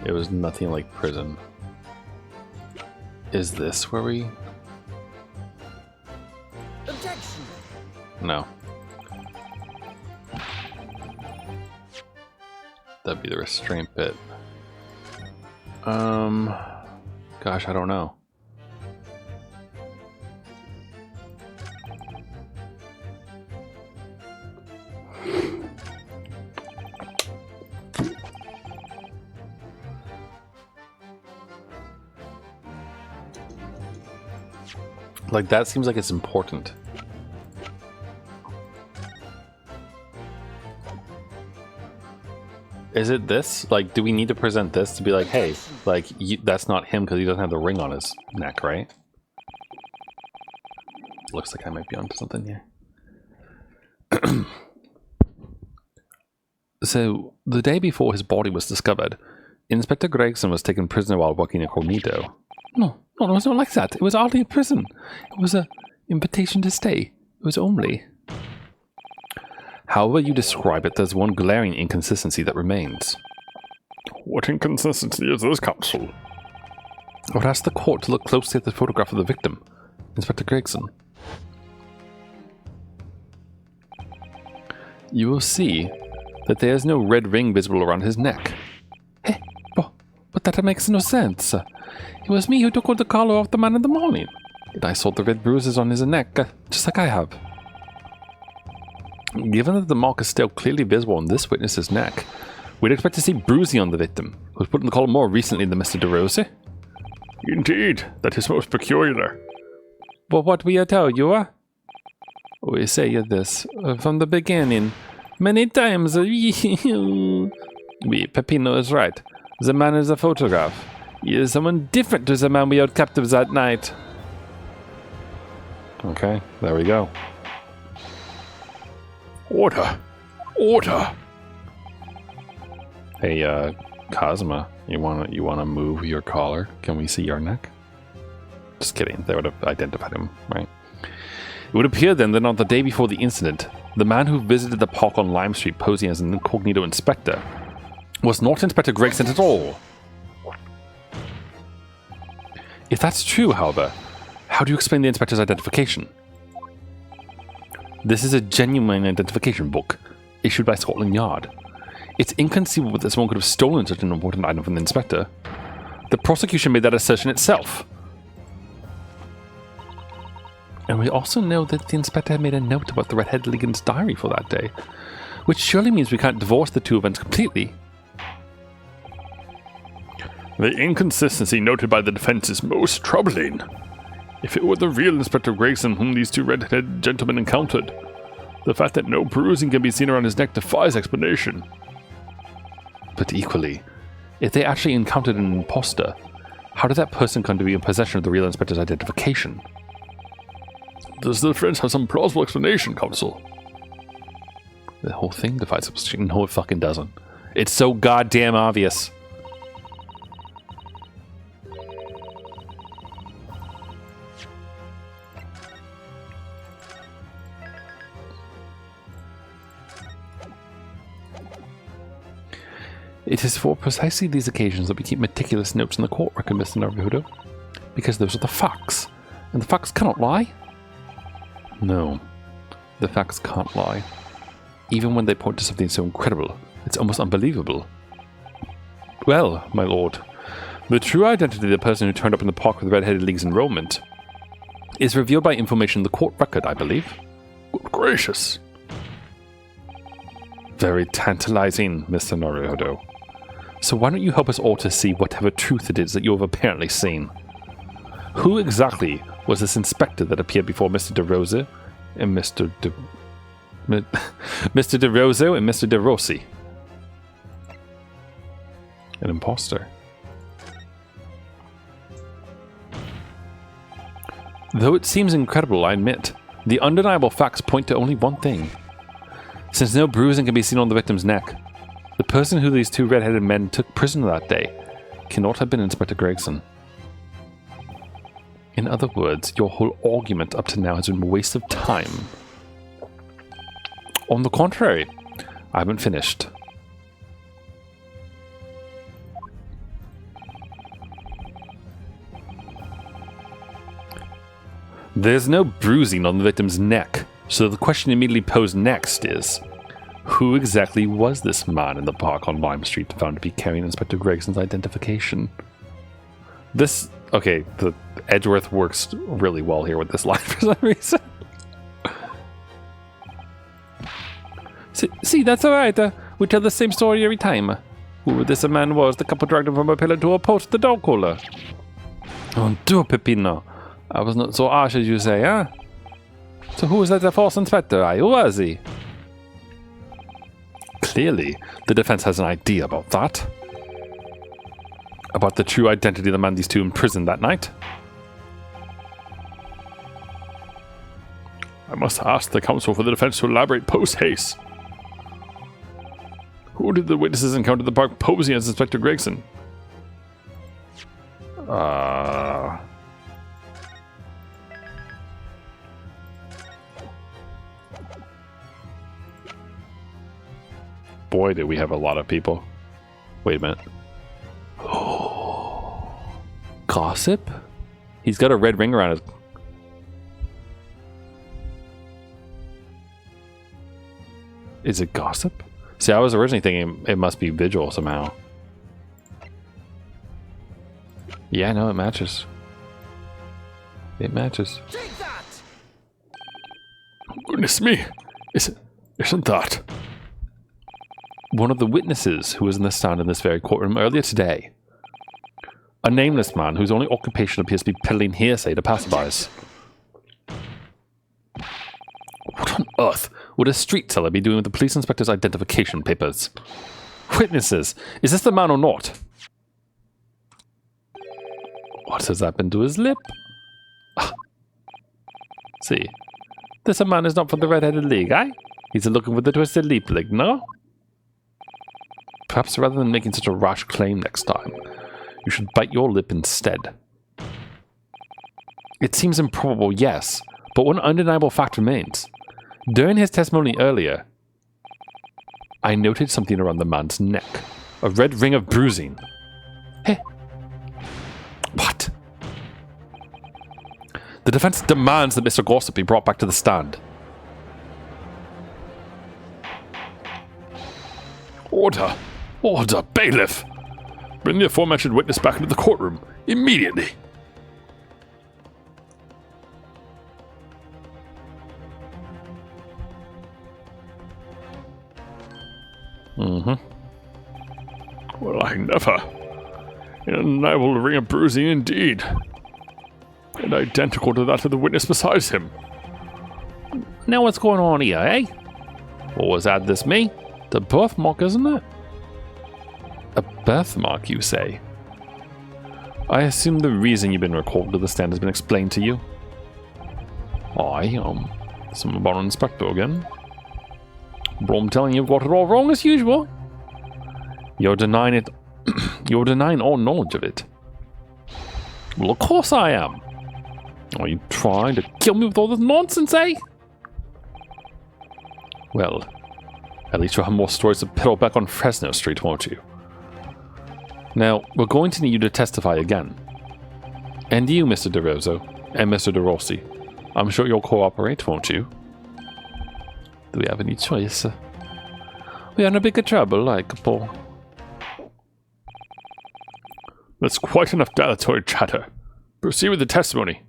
Speaker 1: It was nothing like prison. Is this where we...
Speaker 4: Objection!
Speaker 1: No. That'd be the restraint bit. Gosh, I don't know. Like, that seems like it's important. Is it this? Like, do we need to present this to be like, hey, like, that's not him because he doesn't have the ring on his neck, right? Looks like I might be onto something here. So, the day before his body was discovered, Inspector Gregson was taken prisoner while working incognito. No, it was not like that. It was hardly a prison. It was an invitation to stay. It was only... However you describe it, there's one glaring inconsistency that remains.
Speaker 2: What inconsistency is this, Counsel?
Speaker 1: I would ask the court to look closely at the photograph of the victim, Inspector Gregson. You will see that there is no red ring visible around his neck. Hey, but that makes no sense. It was me who took out the collar off the man in the morning. And I saw the red bruises on his neck, just like I have. Given that the mark is still clearly visible on this witness's neck, we'd expect to see bruising on the victim, who was put in the collar more recently than Mr. DeRose.
Speaker 2: Indeed, that is most peculiar.
Speaker 1: But what we tell you, we say this from the beginning. Many times, Peppino is right. The man is a photograph. He is someone different to the man we held captives that night. Okay, there we go.
Speaker 2: Order! Order!
Speaker 1: Hey, Cosma, you wanna move your collar? Can we see your neck? Just kidding. They would have identified him, right? It would appear then that on the day before the incident, the man who visited the park on Lime Street posing as an incognito inspector was not Inspector Gregson at all. If that's true, however, how do you explain the inspector's identification? This is a genuine identification book, issued by Scotland Yard. It's inconceivable that someone could have stolen such an important item from the inspector. The prosecution made that assertion itself. And we also know that the inspector had made a note about the Red-Headed Ligon's diary for that day, which surely means we can't divorce the two events completely.
Speaker 2: The inconsistency noted by the defense is most troubling. If it were the real Inspector Gregson whom these two red-headed gentlemen encountered, the fact that no bruising can be seen around his neck defies explanation.
Speaker 1: But equally, if they actually encountered an imposter, how did that person come to be in possession of the real inspector's identification?
Speaker 2: Does the defense have some plausible explanation, Counsel?
Speaker 1: The whole thing defies explanation. No, it fucking doesn't. It's so goddamn obvious. It is for precisely these occasions that we keep meticulous notes in the court record, Mr. Naruhodo, because those are the facts, and the facts cannot lie. No, the facts can't lie. Even when they point to something so incredible, it's almost unbelievable. Well, my lord, the true identity of the person who turned up in the park with the Red-Headed League's enrollment is revealed by information in the court record, I believe.
Speaker 2: Good gracious.
Speaker 1: Very tantalizing, Mr. Naruhodo. So why don't you help us all to see whatever truth it is that you have apparently seen? Who exactly was this inspector that appeared before Mr. DeRose and Mr. DeRosa and Mr. DeRossi? An imposter. Though it seems incredible, I admit, the undeniable facts point to only one thing. Since no bruising can be seen on the victim's neck, the person who these two red-headed men took prisoner that day cannot have been Inspector Gregson. In other words, your whole argument up to now has been a waste of time. On the contrary, I haven't finished. There's no bruising on the victim's neck, so the question immediately posed next is, who exactly was this man in the park on Lime Street found to be carrying Inspector Gregson's identification? This... okay, the Edgeworth works really well here with this line for some reason. See, that's alright. We tell the same story every time. Who this man was, the couple dragged him from a pillar to a post, the dog collar. Oh, do Peppino. I was not so harsh as you say, huh? So who was that false inspector? Who was he? Clearly, the defense has an idea about that. About the true identity of the man these two imprisoned that night.
Speaker 2: I must ask the counsel for the defense to elaborate post-haste. Who did the witnesses encounter in the park posing as Inspector Gregson?
Speaker 1: Boy, do we have a lot of people. Wait a minute. Gossip? He's got a red ring around his... Is it Gossip? See, I was originally thinking it must be Vigil somehow. Yeah, no, it matches. It matches.
Speaker 4: Take that!
Speaker 2: Goodness me! Isn't that?
Speaker 1: One of the witnesses who was in the stand in this very courtroom earlier today. A nameless man whose only occupation appears to be peddling hearsay to passerbys. What on earth would a street seller be doing with the police inspector's identification papers? Witnesses! Is this the man or not? What has happened to his lip? Ah. See, this man is not from the Red-Headed League, eh? He's looking for the Twisted Leap League, no? Perhaps rather than making such a rash claim next time, you should bite your lip instead. It seems improbable, yes, but one undeniable fact remains. During his testimony earlier, I noted something around the man's neck. A red ring of bruising. Hey. What? The defense demands that Mr. Gossip be brought back to the stand.
Speaker 2: Order! Order, bailiff! Bring the aforementioned witness back into the courtroom, immediately! Well, I never. An undeniable ring of bruising indeed. And identical to that of the witness beside him.
Speaker 1: Now what's going on here, eh? What was that, this me? The birthmark, isn't it? A birthmark, you say? I assume the reason you've been recalled to the stand has been explained to you. Some about an inspector again. But I'm telling you, you've got it all wrong as usual. You're denying it. You're denying all knowledge of it. Well, of course I am. Are you trying to kill me with all this nonsense, eh? Well, at least you'll have more stories to peddle back on Fresno Street, won't you? Now, we're going to need you to testify again. And you, Mr. DeRosa, and Mr. DeRossi. I'm sure you'll cooperate, won't you? Do we have any choice? We are in a big trouble, like Paul.
Speaker 2: That's quite enough dilatory chatter. Proceed with the testimony.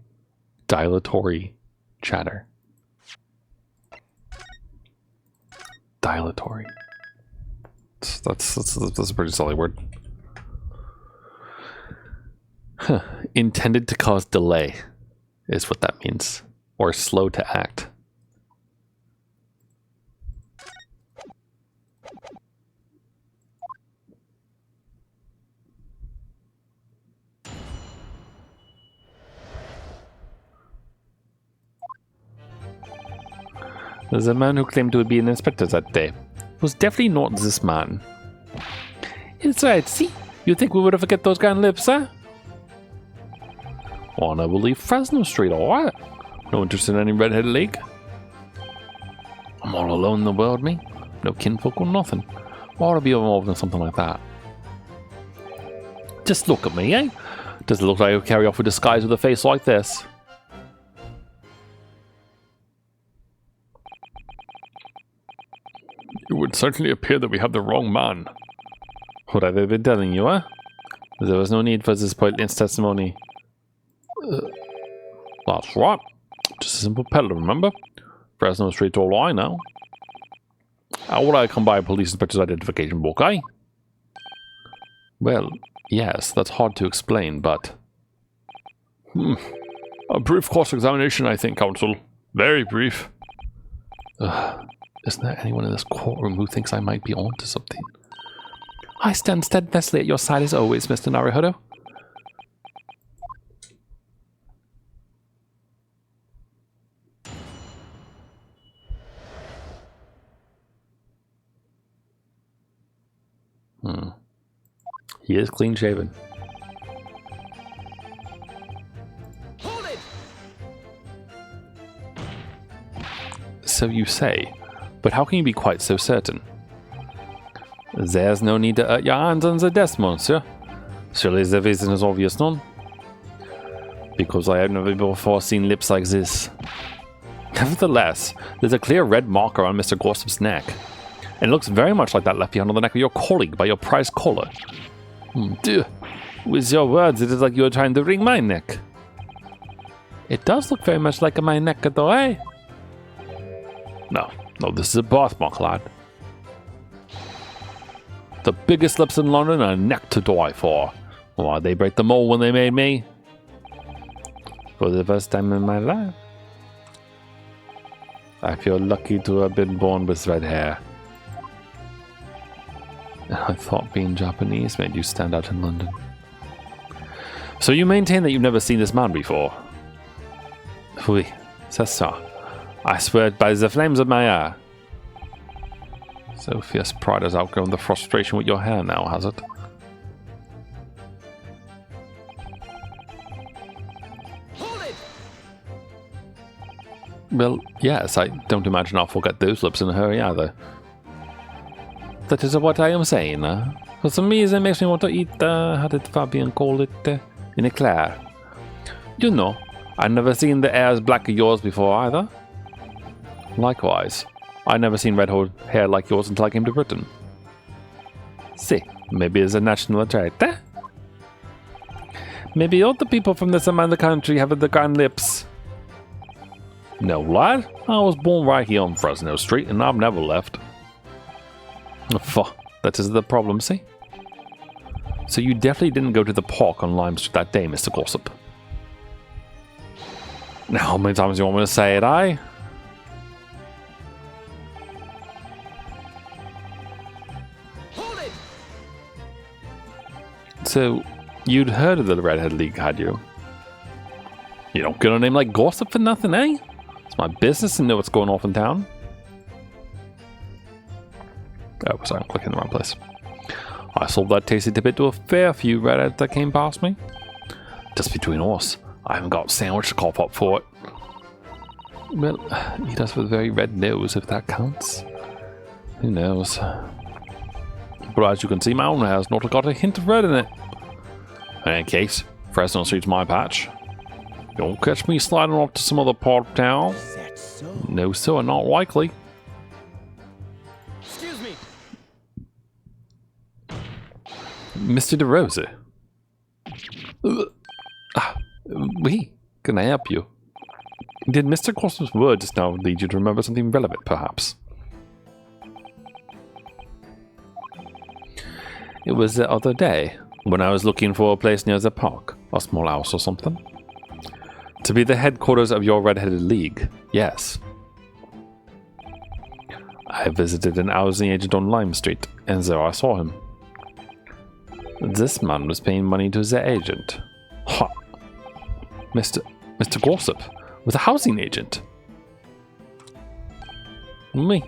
Speaker 1: Dilatory chatter. Dilatory. That's a pretty solid word. Huh. Intended to cause delay is what that means. Or slow to act. The man who claimed to be an inspector that day was definitely not this man. It's right, see? You think we would have forget those kind lips, huh? Wanna believe Fresno Street, alright? No interest in any redheaded league? I'm all alone in the world, me. No kinfolk or nothing. Why would I be involved in something like that? Just look at me, eh? Does it look like I carry off a disguise with a face like this?
Speaker 2: It would certainly appear that we have the wrong man.
Speaker 1: What have I been telling you, huh? There was no need for this pointless testimony. That's right. Just a simple peddler, remember? Fresno Street's all I know. How would I come by a police inspector's identification book, eh? Well, yes, that's hard to explain, but...
Speaker 2: A brief cross-examination, I think, Counsel. Very brief.
Speaker 1: Isn't there anyone in this courtroom who thinks I might be onto something? I stand steadfastly at your side as always, Mr. Naruhodo. He is clean shaven.
Speaker 4: Hold it!
Speaker 1: So you say, but how can you be quite so certain? There's no need to hurt your hands on the desk, monsieur. Surely the reason is obvious, none? Because I have never before seen lips like this. Nevertheless, there's a clear red marker on Mr. Gorsup's neck. And it looks very much like that left behind on the neck of your colleague by your prized collar. With your words, it is like you are trying to wring my neck. It does look very much like my neck, though, eh?
Speaker 2: No, this is a birthmark, lad. The biggest lips in London and a neck to die for. Why, they break the mold when they made me.
Speaker 1: For the first time in my life. I feel lucky to have been born with red hair. I thought being Japanese made you stand out in London.
Speaker 2: So you maintain that you've never seen this man before?
Speaker 1: Oui, c'est ça. I swear it by the flames of my hair. So fierce pride has outgrown the frustration with your hair now, has it?
Speaker 4: Hold it!
Speaker 1: Well, yes, I don't imagine I'll forget those lips in a hurry either. That is what I am saying. For some reason, it makes me want to eat, how did Fabian call it, an eclair. You know, I've never seen the hair as black as yours before either. Likewise, I've never seen red hair like yours until I came to Britain. See, maybe it's a national trait, eh? Maybe all the people from this end of the country have the kind lips. No, lad, I was born right here on Fresno Street and I've never left. That is the problem, see? So you definitely didn't go to the park on Lime Street that day, Mr. Gorsup. Now, how many times do you want me to say it, eh?
Speaker 4: Hold it!
Speaker 1: So, you'd heard of the Redhead League, had you? You don't get a name like Gorsup for nothing, eh? It's my business to know what's going off in town. Oh, sorry, I'm clicking in the wrong place. I sold that tasty tidbit to a fair few redheads that came past me. Just between us, I haven't got a sandwich to cough up for it. Well, he does with a very red nose, if that counts. Who knows? But as you can see, my own hair's not got a hint of red in it. In any case, Fresno Street's my patch. Don't catch me sliding off to some other part of town.
Speaker 4: Is that so?
Speaker 1: No, sir, not likely.
Speaker 4: Excuse me!
Speaker 1: Mr. DeRosa. Oui, can I help you? Did Mr. Gorsup's word just now lead you to remember something relevant, perhaps? It was the other day, when I was looking for a place near the park, a small house or something. To be the headquarters of your Red-Headed League, yes. I visited an housing agent on Lime Street, and there I saw him. This man was paying money to the agent. Ha! Mr. Gorsup was a housing agent. Me.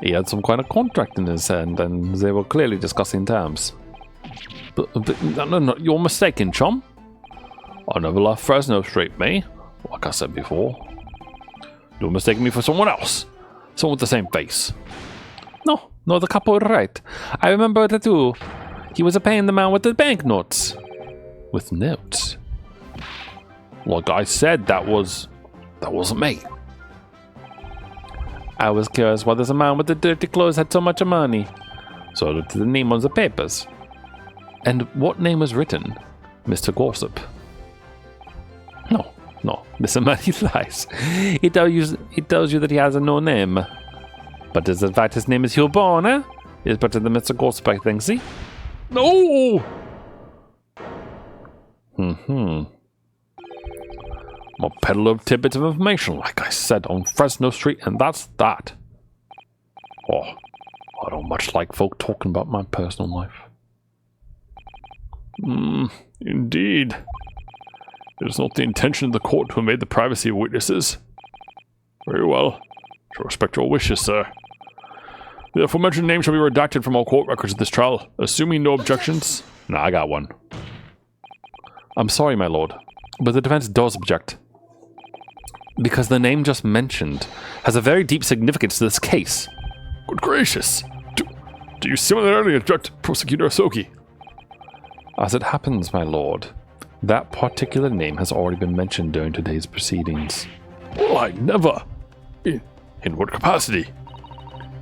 Speaker 1: He had some kind of contract in his hand, and they were clearly discussing terms. But no, you're mistaken, chum. I never left Fresno Street, me. Like I said before. You're mistaking me for someone else. Someone with the same face. No, the couple were right. I remember the two. He was paying the man with the banknotes. With notes? Like I said, that wasn't me. I was curious why the man with the dirty clothes had so much money. So I looked at the name on the papers. And what name was written? Mr. Gossip. No, this man, he lies. He tells you that he has no name. But is the fact his name is Hugh Bone, eh? It's better than Mr. Gossip, I think, see? No! I'm a peddler of tidbits of information, like I said, on Fresno Street, and that's that. Oh, I don't much like folk talking about my personal life.
Speaker 2: Indeed. It is not the intention of the court to invade the privacy of witnesses. Very well. Shall respect your wishes, sir. The aforementioned name shall be redacted from all court records of this trial, assuming no objections.
Speaker 1: Nah, I got one. I'm sorry, my lord, but the defense does object. Because the name just mentioned has a very deep significance to this case.
Speaker 2: Good gracious. Do you similarly object, Prosecutor Asogi?
Speaker 1: As it happens, my lord, that particular name has already been mentioned during today's proceedings.
Speaker 2: Well, I never. In what capacity?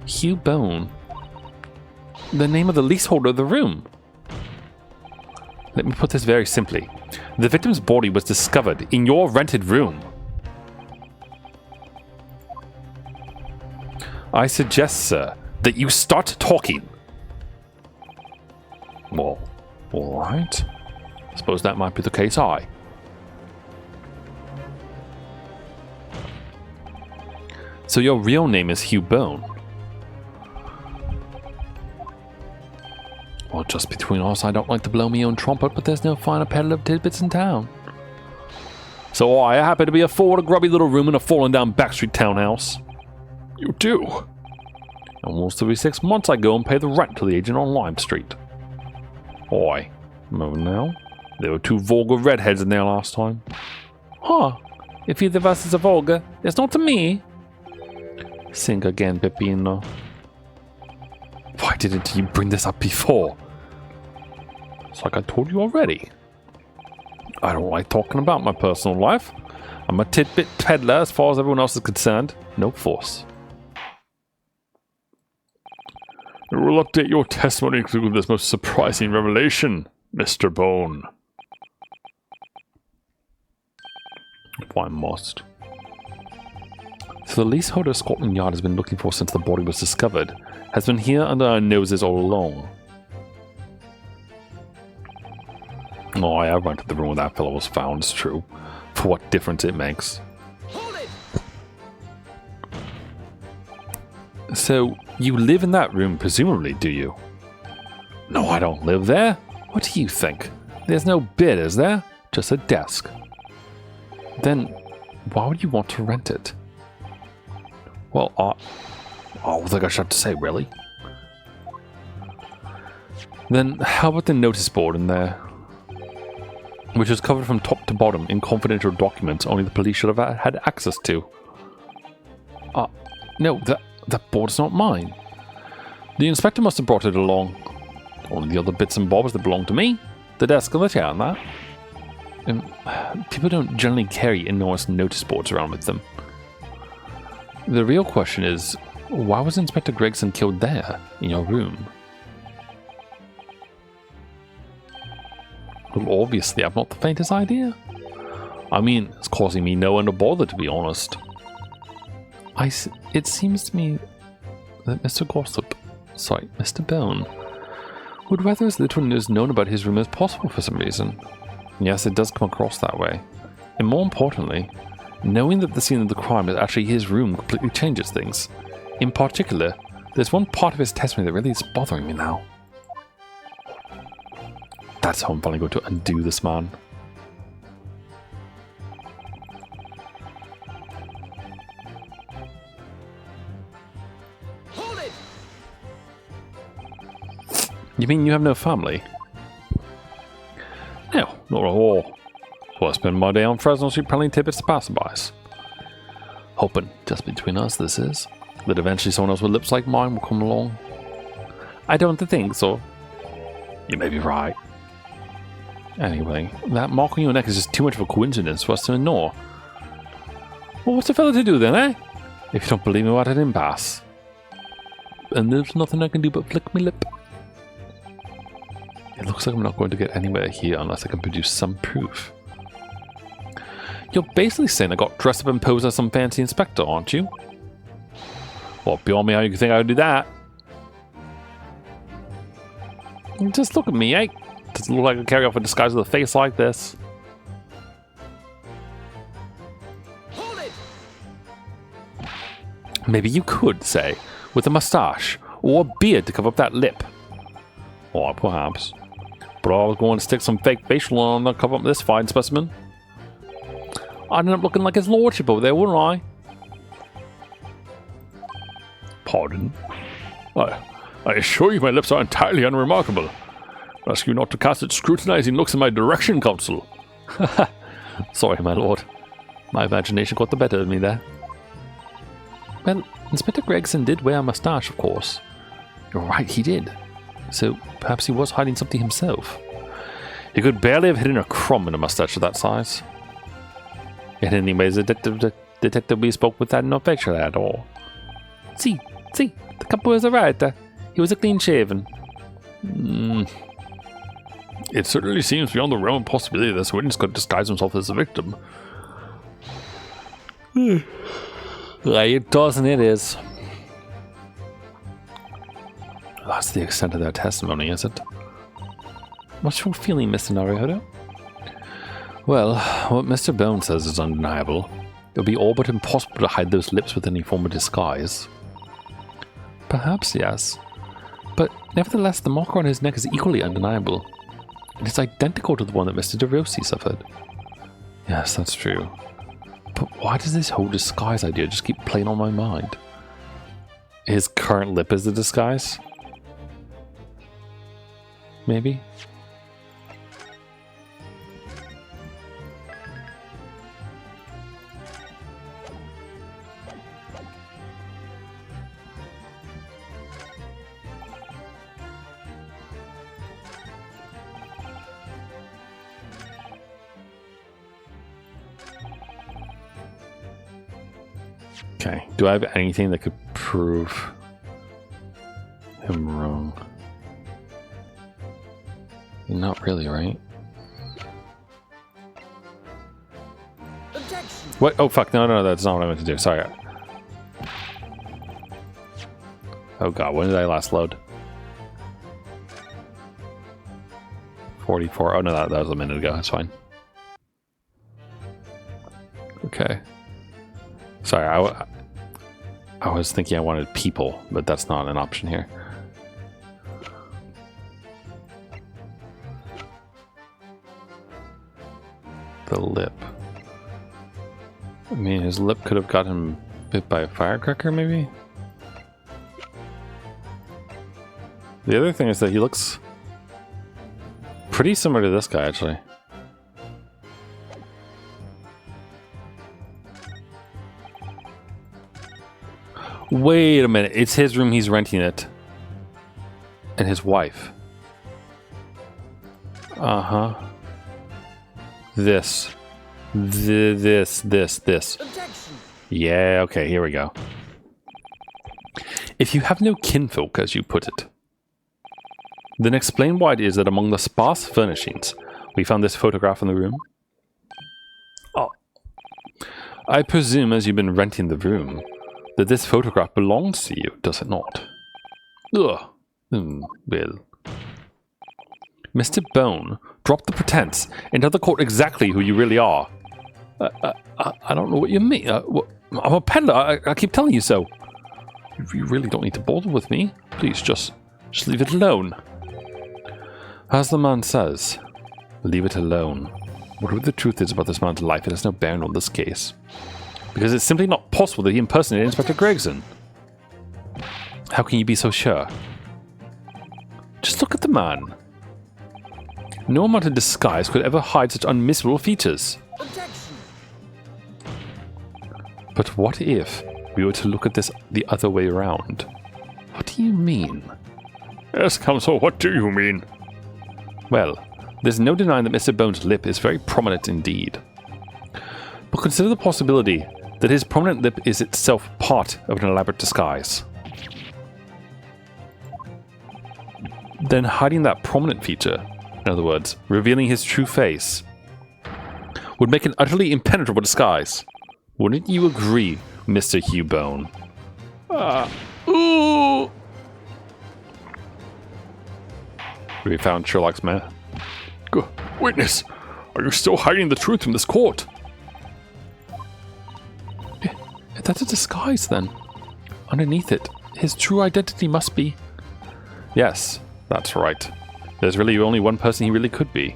Speaker 1: Hugh Bone. The name of the leaseholder of the room. Let me put this very simply. The victim's body was discovered in your rented room. I suggest, sir, that you start talking. Well, alright. Suppose that might be the case. So your real name is Hugh Bone? Well, just between us, I don't like to blow my own trumpet, but there's no finer peddler of tidbits in town. So I happen to be a fool in a grubby little room in a fallen down backstreet townhouse.
Speaker 2: You do?
Speaker 1: And once every 6 months I go and pay the rent to the agent on Lime Street. Oi, remember now? There were 2 vulgar redheads in there last time. Huh, if either of us is a vulgar, it's not to me. Sing again, Peppino. Why didn't you bring this up before? It's like I told you already. I don't like talking about my personal life. I'm a tidbit peddler as far as everyone else is concerned. No force.
Speaker 2: We will update your testimony to include this most surprising revelation, Mr. Bone.
Speaker 1: If I must. So the leaseholder Scotland Yard has been looking for since the body was discovered has been here under our noses all along. Oh, I have rented the room where that fellow was found, it's true. For what difference it makes.
Speaker 4: Hold it!
Speaker 1: So, you live in that room, presumably, do you? No, I don't live there. What do you think? There's no bed, is there? Just a desk. Then, why would you want to rent it? Well, I don't think I should have to say, really. Then, how about the notice board in there? Which is covered from top to bottom in confidential documents only the police should have had access to. No, that board's not mine. The inspector must have brought it along. Only the other bits and bobs that belong to me. The desk and the chair and that. People don't generally carry enormous notice boards around with them. The real question is, why was Inspector Gregson killed there, in your room? Well, obviously I've not the faintest idea. I mean, it's causing me no end of bother, to be honest. It seems to me that Mr. Bone, would rather as little news known about his room as possible for some reason. Yes, it does come across that way. And more importantly, knowing that the scene of the crime is actually his room completely changes things. In particular, there's one part of his testimony that really is bothering me now. That's how I'm finally going to undo this man. You mean you have no family? No, not at all. So I spend my day on Fresno Street peddling tidbits to passerbys. Hoping, just between us this is, that eventually someone else with lips like mine will come along. I don't think so. You may be right. Anyway, that mark on your neck is just too much of a coincidence for us to ignore. Well, what's a fella to do then, eh? If you don't believe me, we're at an impasse. And there's nothing I can do but flick my lip. It looks like I'm not going to get anywhere here unless I can produce some proof. You're basically saying I got dressed up and posed as some fancy inspector, aren't you? Well, beyond me how you think I would do that. Just look at me, eh? Does it look like I carry off a disguise with a face like this?
Speaker 4: Hold it!
Speaker 1: Maybe you could, say, with a mustache or a beard to cover up that lip. Or perhaps. But I was going to stick some fake facial on to cover up this fine specimen. I'd end up looking like his lordship over there, wouldn't I?
Speaker 2: Pardon? I assure you my lips are entirely unremarkable. I ask you not to cast its scrutinizing looks in my direction, Consul.
Speaker 1: Sorry, my lord. My imagination got the better of me there. Well, Inspector Gregson did wear a mustache, of course. You're right, he did. So perhaps he was hiding something himself.
Speaker 2: He could barely have hidden a crumb in a mustache of that size.
Speaker 1: And anyways, the detective we spoke with had no picture at all. See, the couple was right. He was a clean shaven.
Speaker 2: It certainly seems beyond the realm of possibility that this witness could disguise himself as a victim.
Speaker 1: It does and it is. That's the extent of their testimony, is it? What's your feeling, Mr. Narioto? Well, what Mr. Bone says is undeniable. It would be all but impossible to hide those lips with any form of disguise. Perhaps, yes. But nevertheless, the marker on his neck is equally undeniable. And it's identical to the one that Mr. DeRossi suffered. Yes, that's true. But why does this whole disguise idea just keep playing on my mind? His current lip is the disguise? Maybe? Okay, do I have anything that could prove him wrong? Not really, right?
Speaker 4: Objection!
Speaker 1: What? Oh, fuck. No, that's not what I meant to do. Sorry. Oh, God. When did I last load? 44. Oh, no, that was a minute ago. That's fine. Okay. Sorry, I was thinking I wanted people, but that's not an option here. The lip. I mean, his lip could have got him bit by a firecracker, maybe? The other thing is that he looks pretty similar to this guy, actually. Wait a minute, it's his room, he's renting it. And his wife. Uh-huh. This. This.
Speaker 4: Objection!
Speaker 1: Yeah, okay, here we go. If you have no kinfolk, as you put it, then explain why it is that among the sparse furnishings, we found this photograph in the room. Oh. I presume, as you've been renting the room, that this photograph belongs to you, does it not? Ugh. Well. Mr. Bone, drop the pretense and tell the court exactly who you really are. I don't know what you mean. I'm a peddler. I keep telling you so. You really don't need to bother with me. Please, just leave it alone. As the man says, leave it alone. Whatever the truth is about this man's life, it has no bearing on this case. Because it's simply not possible that he impersonated Inspector Gregson. How can you be so sure? Just look at the man. No amount of disguise could ever hide such unmissable features.
Speaker 4: Objection!
Speaker 1: But what if we were to look at this the other way around? What do you mean?
Speaker 2: Yes, Counsel, what do you mean?
Speaker 1: Well, there's no denying that Mr. Bones' lip is very prominent indeed. But consider the possibility that his prominent lip is itself part of an elaborate disguise. Then hiding that prominent feature, in other words, revealing his true face, would make an utterly impenetrable disguise. Wouldn't you agree, Mr. Hugh Bone?
Speaker 2: Ooh!
Speaker 1: We found Sherlock's mare.
Speaker 2: Witness, are you still hiding the truth from this court?
Speaker 1: That's a disguise, then. Underneath it, his true identity must be... Yes, that's right. There's really only one person he really could be.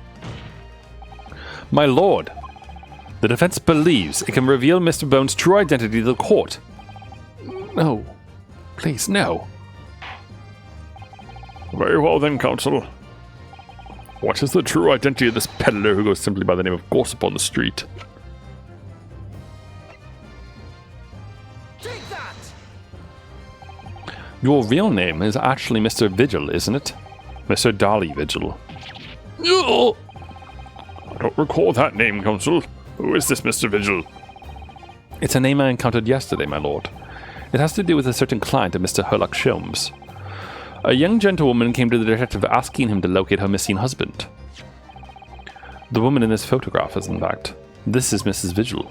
Speaker 1: My lord, the defense believes it can reveal Mr. Bones' true identity to the court. No. Please, no.
Speaker 2: Very well then, Counsel. What is the true identity of this peddler who goes simply by the name of Gossip on the street?
Speaker 4: Take that!
Speaker 1: Your real name is actually Mr. Vigil, isn't it? Mr. Darley Vigil.
Speaker 2: I don't recall that name, Counsel. Who is this Mr. Vigil?
Speaker 1: It's a name I encountered yesterday, my lord. It has to do with a certain client of Mr. Herlock Sholmes. A young gentlewoman came to the detective asking him to locate her missing husband. The woman in this photograph is, in fact, this is Mrs. Vigil.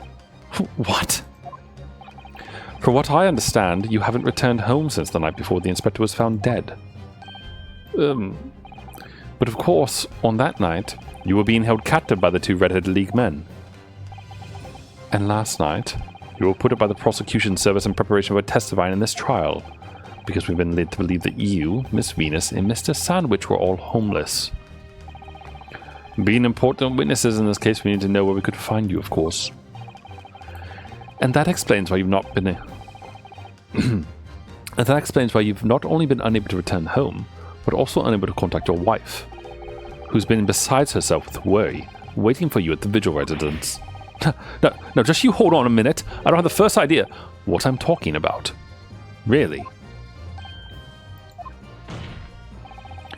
Speaker 1: What? For what I understand, you haven't returned home since the night before the inspector was found dead. But of course, on that night, you were being held captive by the two Red-Headed League men. And last night, you were put up by the prosecution service in preparation for testifying in this trial, because we've been led to believe that you, Miss Venus, and Mr. Sandwich were all homeless. Being important witnesses in this case, we need to know where we could find you, of course. And that explains why you've not been... and that explains why you've not only been unable to return home, but also unable to contact your wife, who's been beside herself with worry, waiting for you at the Vigil residence. No, just you hold on a minute. I don't have the first idea what I'm talking about. Really.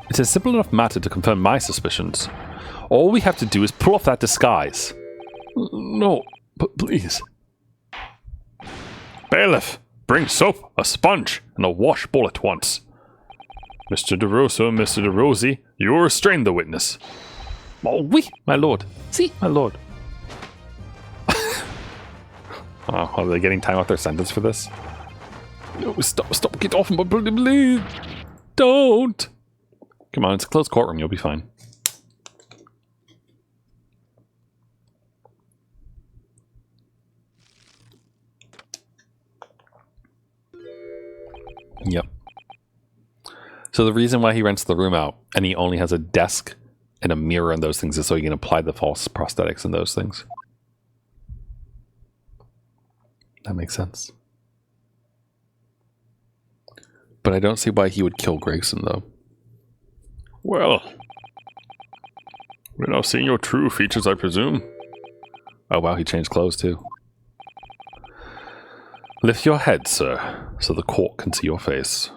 Speaker 1: It's a simple enough matter to confirm my suspicions. All we have to do is pull off that disguise.
Speaker 2: No, but please. Bailiff, bring soap, a sponge, and a washbowl at once. Mr. DeRosa and Mr. DeRosie, you will restrain the witness.
Speaker 1: Oh, oui, my lord. Si, my lord. Oh, are they getting time off their sentence for this?
Speaker 2: No, stop, get off, please. Don't.
Speaker 1: Come on, it's a closed courtroom, you'll be fine. Yep. So the reason why he rents the room out and he only has a desk and a mirror and those things is so he can apply the false prosthetics and those things. That makes sense. But I don't see why he would kill Gregson, though.
Speaker 2: Well, we're now seeing your true features, I presume.
Speaker 1: Oh wow, he changed clothes too. Lift your head, sir, so the court can see your face.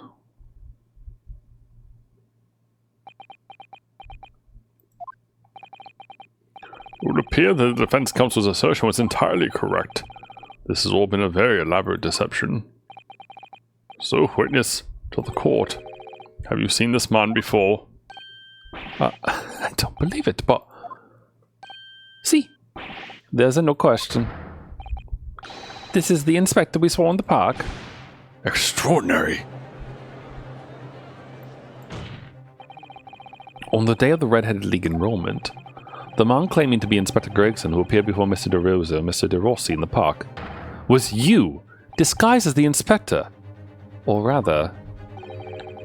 Speaker 2: It would appear that the defense counsel's assertion was entirely correct. This has all been a very elaborate deception. So, witness, to the court. Have you seen this man before?
Speaker 1: I don't believe it, but... See, there's no question. This is the inspector we saw in the park.
Speaker 2: Extraordinary.
Speaker 1: On the day of the Red-Headed League enrollment, the man claiming to be Inspector Gregson, who appeared before Mr. DeRosa and Mr. DeRossi in the park, was you, disguised as the inspector. Or rather,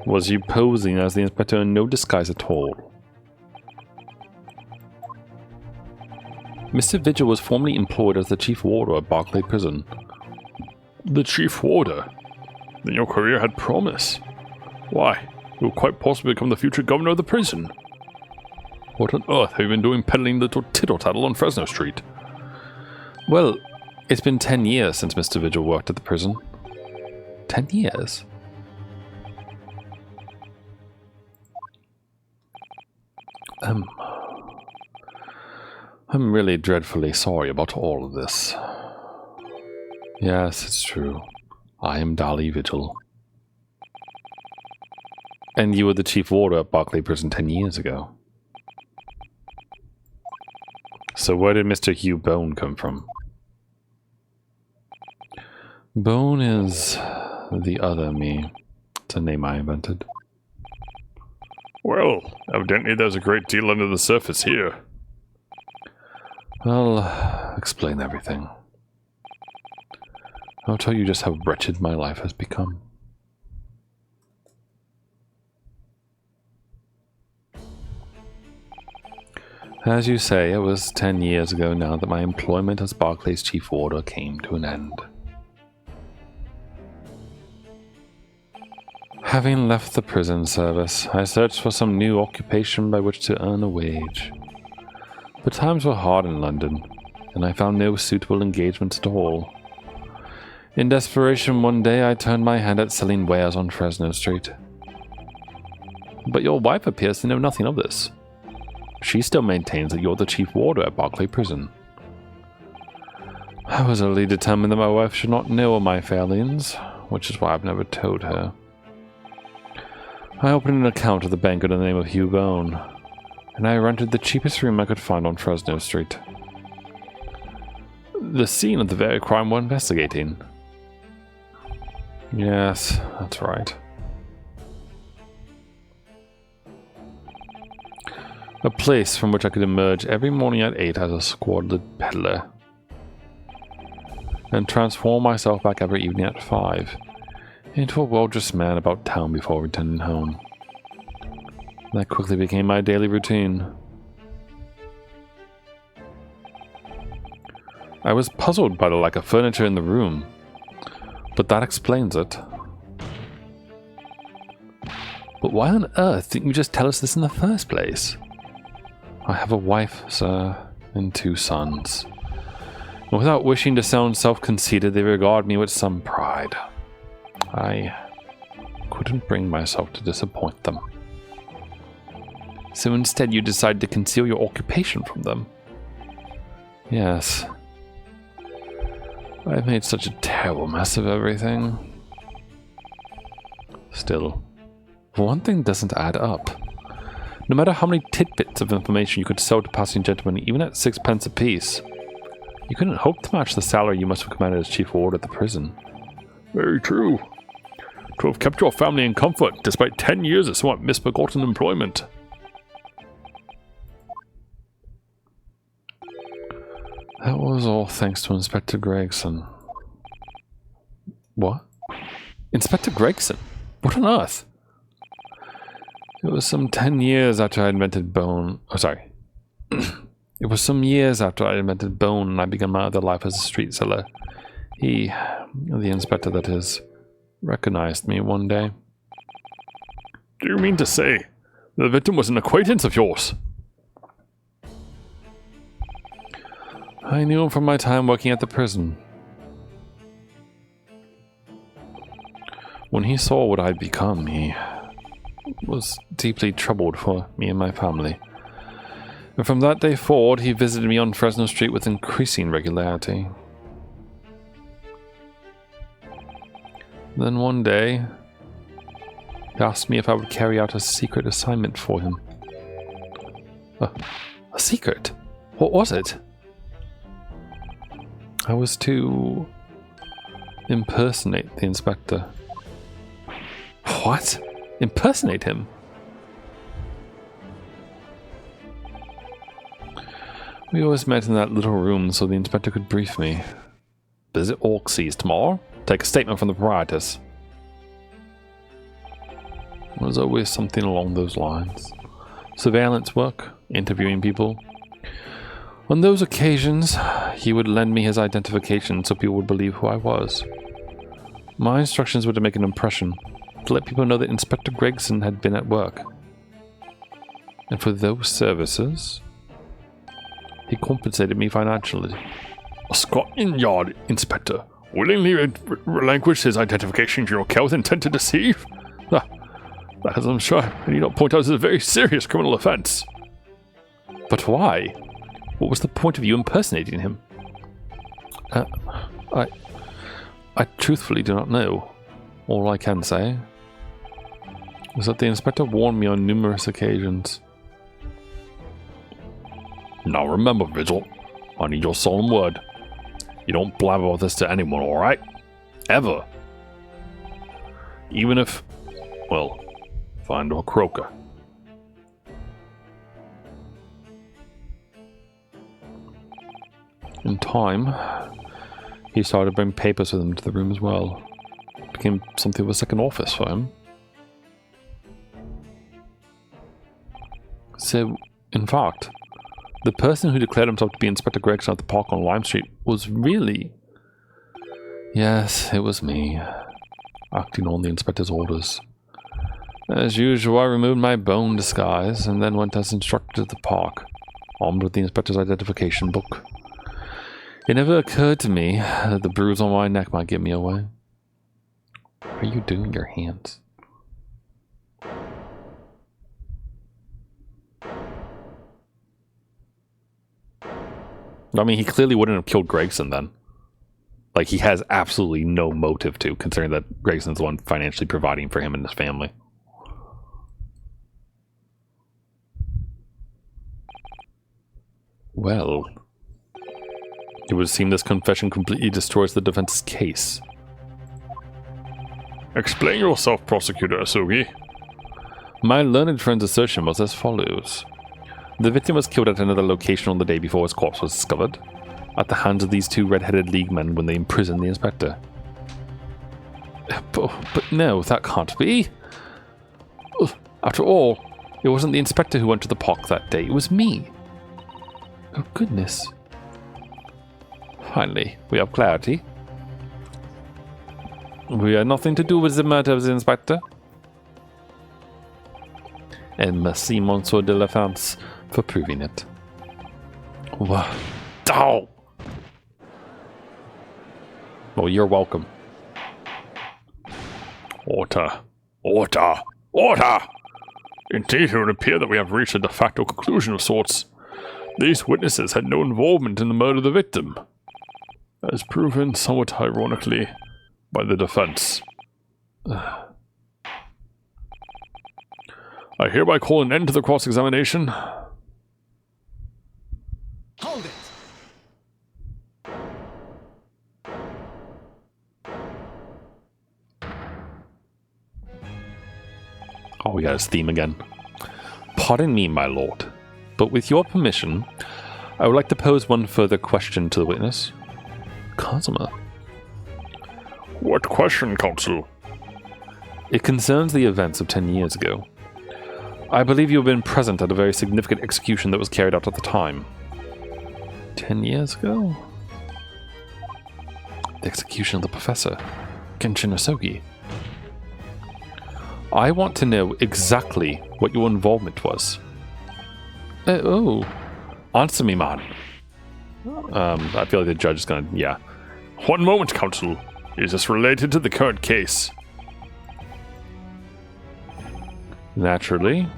Speaker 1: was you posing as the inspector in no disguise at all? Mr. Vigil was formerly employed as the chief warder at Barclay Prison.
Speaker 2: The chief warder? Then your career had promise. Why, You'll quite possibly become the future governor of the prison. What on earth have you been doing peddling little tittle-tattle on Fresno Street?
Speaker 1: Well, it's been 10 years since Mr. Vigil worked at the prison. 10 years? I'm really dreadfully sorry about all of this. Yes, it's true. I am Dolly Vigil. And you were the chief warder at Barclay Prison 10 years ago. So where did Mr. Hugh Bone come from? Bone is the other me. It's a name I invented.
Speaker 2: Well, evidently there's a great deal under the surface here.
Speaker 1: I'll explain everything. I'll tell you just how wretched my life has become. As you say, it was 10 years ago now that my employment as Barclay's chief warder came to an end. Having left the prison service, I searched for some new occupation by which to earn a wage. But times were hard in London, and I found no suitable engagements at all. In desperation, one day I turned my hand at selling wares on Fresno Street. But your wife appears to know nothing of this. She still maintains that you're the chief warder at Barclay Prison. I was utterly determined that my wife should not know of my failings, which is why I've never told her. I opened an account at the bank under the name of Hugh Bone, and I rented the cheapest room I could find on Fresno Street. The scene of the very crime we're investigating. Yes, that's right. A place from which I could emerge every morning at 8 as a squalid peddler, and transform myself back every evening at 5 into a well-dressed man about town before returning home. That quickly became my daily routine. I was puzzled by the lack of furniture in the room, but that explains it. But why on earth didn't you just tell us this in the first place? I have a wife, sir, and 2 sons. And without wishing to sound self-conceited, they regard me with some pride. I couldn't bring myself to disappoint them. So instead you decide to conceal your occupation from them? Yes. I've made such a terrible mess of everything. Still, one thing doesn't add up. No matter how many tidbits of information you could sell to passing gentlemen, even at 6p apiece, you couldn't hope to match the salary you must have commanded as chief warder at the prison.
Speaker 2: Very true. To have kept your family in comfort, despite 10 years of somewhat misbegotten employment.
Speaker 1: That was all thanks to Inspector Gregson. What? Inspector Gregson? What on earth? It was some 10 years after I invented Bone. Oh, sorry. It was some years after I invented Bone and I began my other life as a street seller. He, the inspector that is, recognized me one day.
Speaker 2: Do you mean to say the victim was an acquaintance of yours?
Speaker 1: I knew him from my time working at the prison. When he saw what I'd become, he was deeply troubled for me and my family. And from that day forward, he visited me on Fresno Street with increasing regularity. Then one day, he asked me if I would carry out a secret assignment for him. A secret? What was it? I was to impersonate the inspector. What? Impersonate him? We always met in that little room so the inspector could brief me. Visit Orksies tomorrow. Take a statement from the proprietors. It was always something along those lines. Surveillance work, interviewing people. On those occasions, he would lend me his identification so people would believe who I was. My instructions were to make an impression, to let people know that Inspector Gregson had been at work. And for those services, he compensated me financially.
Speaker 2: A Scotland Yard inspector willingly relinquished his identification to your care with intent to deceive? That, as I'm sure I need not point out, is a very serious criminal offence.
Speaker 1: But why? What was the point of you impersonating him? I truthfully do not know. All I can say is that the inspector warned me on numerous occasions.
Speaker 2: Now remember, Vigil, I need your solemn word. You don't blabber this to anyone, alright? Ever. Even if, well, find a croaker.
Speaker 1: In time, he started to bring papers with him to the room as well. It became something of a second office for him. So, in fact, the person who declared himself to be Inspector Gregson at the park on Lime Street was really... Yes, it was me, acting on the inspector's orders. As usual, I removed my bone disguise and then went as instructed to the park, armed with the inspector's identification book. It never occurred to me that the bruise on my neck might give me away. What are you doing with your hands? I mean, he clearly wouldn't have killed Gregson then. Like, he has absolutely no motive to, considering that Gregson's the one financially providing for him and his family. Well, it would seem this confession completely destroys the defense's case.
Speaker 2: Explain yourself, Prosecutor Asugi.
Speaker 1: My learned friend's assertion was as follows. The victim was killed at another location on the day before his corpse was discovered, at the hands of these two red-headed league men when they imprisoned the inspector. But no, that can't be. After all, it wasn't the inspector who went to the park that day, it was me. Oh goodness. Finally, we have clarity. We had nothing to do with the murder of the inspector. And merci, Monsieur de la France, for proving it. Wow.
Speaker 2: Ow!
Speaker 1: Well, you're welcome.
Speaker 2: Order. Order. Order! Indeed, it would appear that we have reached a de facto conclusion of sorts. These witnesses had no involvement in the murder of the victim, as proven somewhat ironically by the defense. I hereby call an end to the cross-examination.
Speaker 4: Hold it!
Speaker 1: Oh, we got his theme again. Pardon me, my lord, but with your permission, I would like to pose one further question to the witness. Cosima.
Speaker 2: What question, counsel?
Speaker 1: It concerns the events of 10 years ago. I believe you have been present at a very significant execution that was carried out at the time. 10 years ago? The execution of the professor, Genshin Asogi. I want to know exactly what your involvement was. Answer me, man. I feel like the judge is gonna, yeah.
Speaker 2: One moment, counsel. Is this related to the current case?
Speaker 1: Naturally.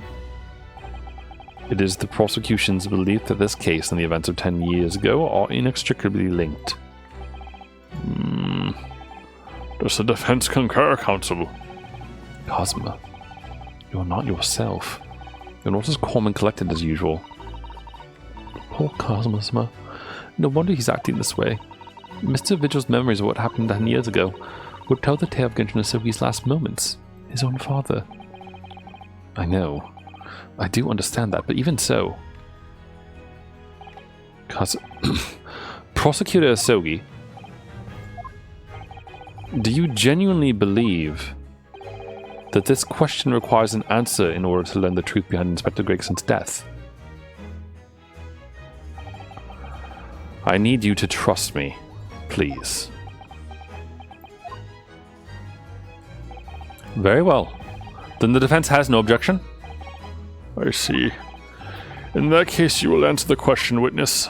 Speaker 1: It is the prosecution's belief that this case and the events of 10 years ago are inextricably linked.
Speaker 2: Does the defense concur, counsel?
Speaker 1: Cosima, you're not yourself. You're not as calm and collected as usual. Poor Cosima. No wonder he's acting this way. Mr. Vigil's memories of what happened 10 years ago would tell the tale of Genshin Asogi's last moments. His own father. I know. I do understand that, but even so... Prosecutor Asogi, do you genuinely believe that this question requires an answer in order to learn the truth behind Inspector Gregson's death? I need you to trust me, please. Very well. Then the defense has no objection.
Speaker 2: I see. In that case, you will answer the question, witness.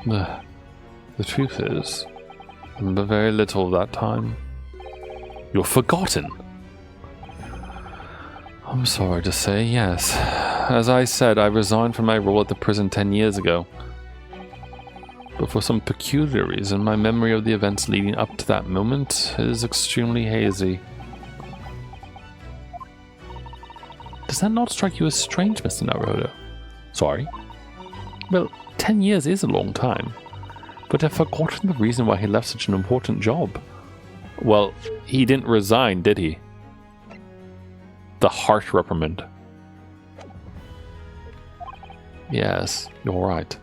Speaker 1: The truth is, I remember very little of that time. You're forgotten. I'm sorry to say, yes. As I said, I resigned from my role at the prison 10 years ago. But for some peculiar reason, my memory of the events leading up to that moment is extremely hazy. Does that not strike you as strange, Mr. Naruto? Sorry? Well, 10 years is a long time. But I've forgotten the reason why he left such an important job. Well, he didn't resign, did he? The harsh reprimand. Yes, you're right.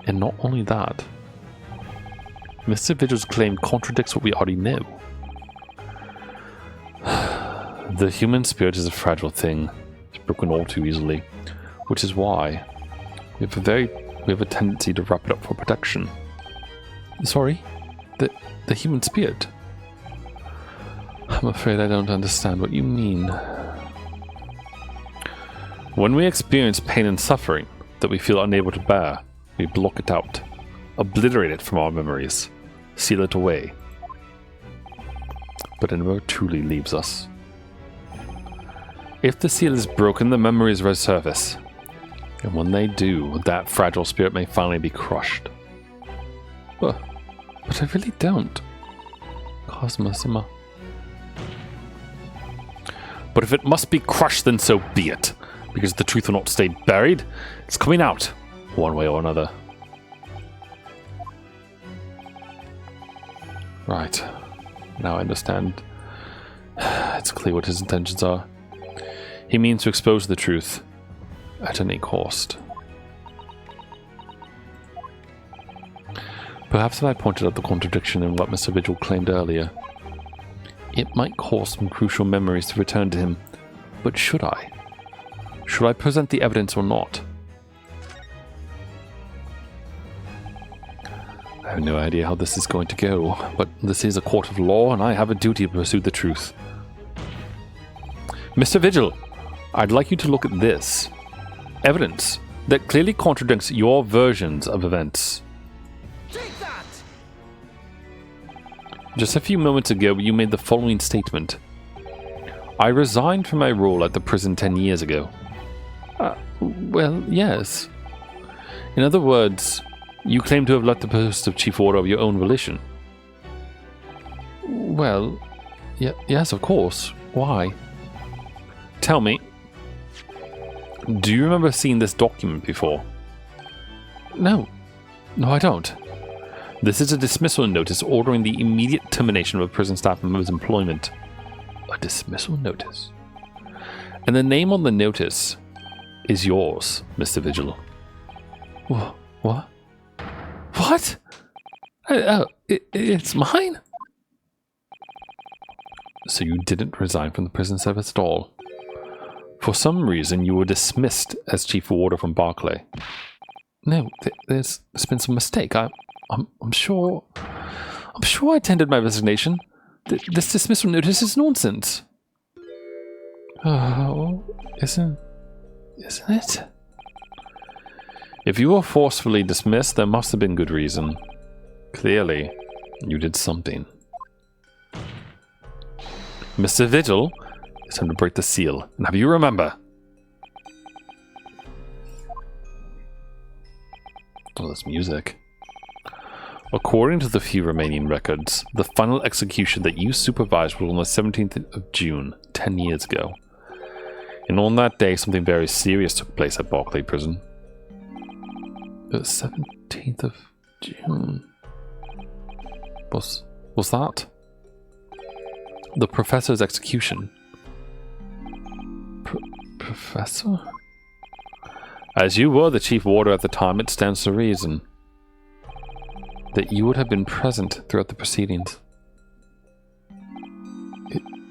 Speaker 1: And not only that, Mr. Vigil's claim contradicts what we already know. The human spirit is a fragile thing. It's broken all too easily, which is why we have a tendency to wrap it up for protection. Sorry? The human spirit? I'm afraid I don't understand what you mean. When we experience pain and suffering that we feel unable to bear, we block it out, obliterate it from our memories, seal it away. But it never truly leaves us. If the seal is broken, the memories resurface. And when they do, that fragile spirit may finally be crushed. But I really don't. Cosmo-sama. But if it must be crushed, then so be it. Because the truth will not stay buried. It's coming out, one way or another. Right. Now I understand. It's clear what his intentions are. He means to expose the truth at any cost. Perhaps if I pointed out the contradiction in what Mr. Vigil claimed earlier, it might cause some crucial memories to return to him. But should I? Should I present the evidence or not? I have no idea how this is going to go, but this is a court of law and I have a duty to pursue the truth. Mr. Vigil, I'd like you to look at this. Evidence that clearly contradicts your versions of events.
Speaker 4: Take that!
Speaker 1: Just a few moments ago, you made the following statement. I resigned from my role at the prison 10 years ago. Well, yes. In other words, you claim to have left the post of chief warder of your own volition. Well, yes, of course. Why? Tell me, do you remember seeing this document before? No, I don't. This is a dismissal notice ordering the immediate termination of a prison staff member's employment. A dismissal notice? And the name on the notice is yours, Mr. Vigil. What? What? It's mine? So you didn't resign from the prison service at all? For some reason, you were dismissed as chief warder from Barclay. No, there's been some mistake. I'm sure I tendered my resignation. This dismissal notice is nonsense. Oh, isn't it? If you were forcefully dismissed, there must have been good reason. Clearly, you did something. Mr. Vigil, it's time to break the seal and have you remember. Oh, this music. According to the few remaining records, the final execution that you supervised was on the 17th of June, 10 years ago. And on that day, something very serious took place at Barclay Prison. The 17th of June. Was that? The professor's execution. Professor? As you were the chief warder at the time, it stands to reason that you would have been present throughout the proceedings.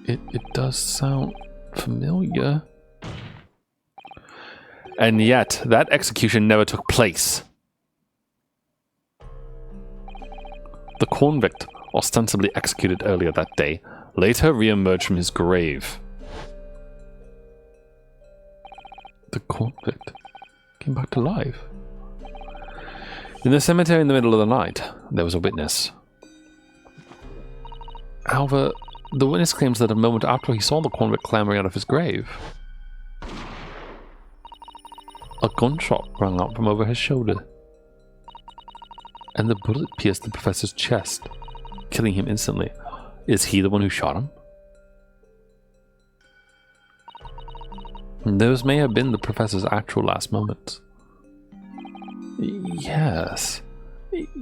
Speaker 1: It does sound familiar. And yet, that execution never took place. The convict ostensibly executed earlier that day, later re-emerged from his grave. The convict came back to life. In the cemetery in the middle of the night, there was a witness. However, the witness claims that a moment after he saw the convict clambering out of his grave, a gunshot rang out from over his shoulder, and the bullet pierced the professor's chest, killing him instantly. Is he the one who shot him? Those may have been the professor's actual last moments. Yes.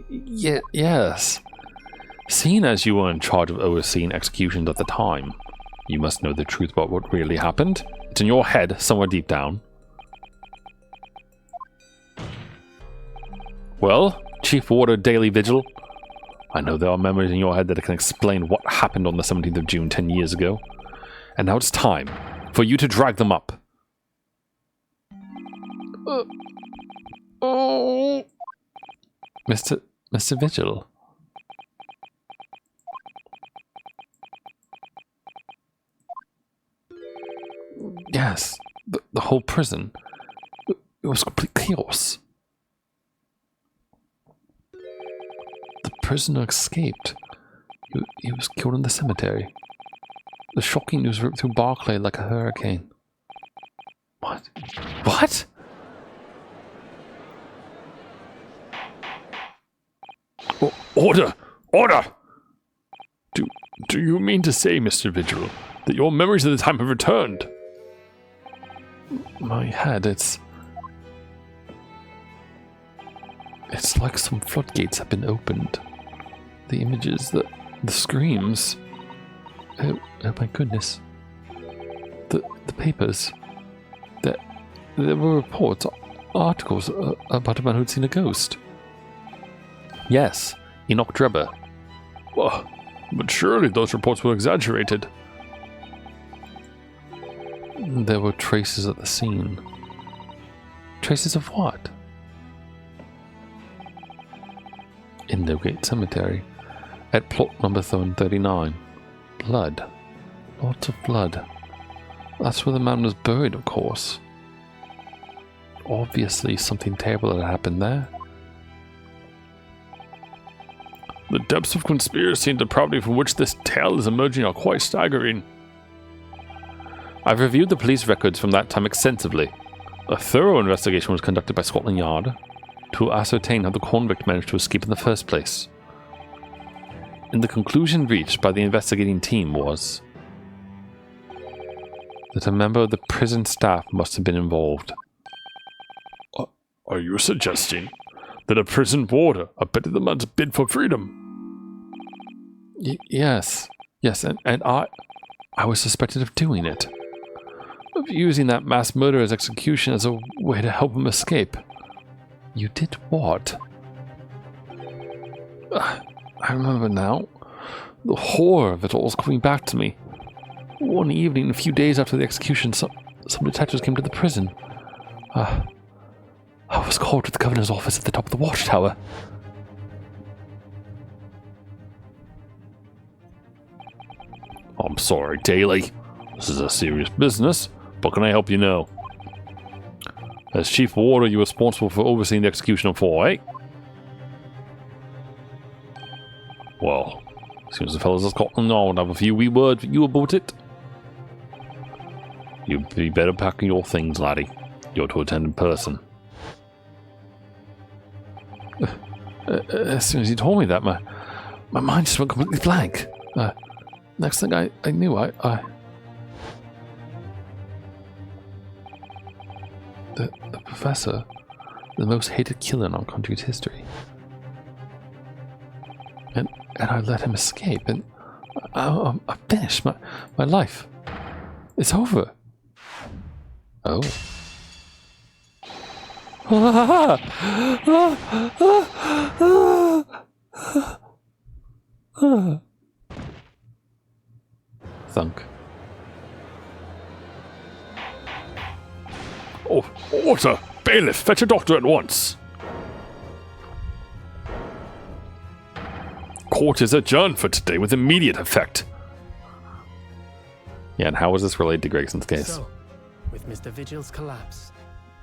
Speaker 1: Yes. Seeing as you were in charge of overseeing executions at the time, you must know the truth about what really happened. It's in your head, somewhere deep down. Well, Chief Warder Daily Vigil, I know there are memories in your head that can explain what happened on the 17th of June 10 years ago. And now it's time for you to drag them up. Mr. Vigil. Yes, the whole prison. It was complete chaos. The prisoner escaped. He was killed in the cemetery. The shocking news ripped through Barclay like a hurricane. What? What?
Speaker 2: Order! Order! Do you mean to say, Mr. Vigil, that your memories of the time have returned?
Speaker 1: My head, it's like some floodgates have been opened. The images, the screams. Oh my goodness. The papers. There were reports, articles about a man who'd seen a ghost. Yes, Enoch Drebber.
Speaker 2: Well, but surely those reports were exaggerated.
Speaker 1: There were traces at the scene. Traces of what? In Newgate Cemetery, at plot number 39. Blood. Lots of blood. That's where the man was buried, of course. Obviously, something terrible had happened there.
Speaker 2: The depths of conspiracy and depravity from which this tale is emerging are quite staggering.
Speaker 1: I've reviewed the police records from that time extensively. A thorough investigation was conducted by Scotland Yard to ascertain how the convict managed to escape in the first place. And the conclusion reached by the investigating team was that a member of the prison staff must have been involved.
Speaker 2: Are you suggesting that a prison warder abetted the man's bid for freedom?
Speaker 1: Yes, and I was suspected of doing it. Of using that mass murderer's execution as a way to help him escape. You did what? I remember now. The horror of it all is coming back to me. One evening, a few days after the execution, some detectives came to the prison. I was called to the governor's office at the top of the watchtower.
Speaker 2: I'm sorry, Daly. This is a serious business, but can I help you now? As Chief Warder, you're responsible for overseeing the execution of 4, eh? Well, seems the fellows of Scotland Yard have a few wee words with you about it. You'd be better packing your things, laddie. You're to attend in person.
Speaker 1: As soon as you told me that, my mind just went completely blank. Next thing I knew, The professor, the most hated killer in our country's history. And I let him escape, and I'm finished. My life. It's over. Oh. Thunk.
Speaker 2: Oh, order! Bailiff, fetch a doctor at once! court is adjourned for today with immediate effect.
Speaker 1: Yeah, and how was this related to Gregson's case?
Speaker 5: So, with Mr. Vigil's collapse,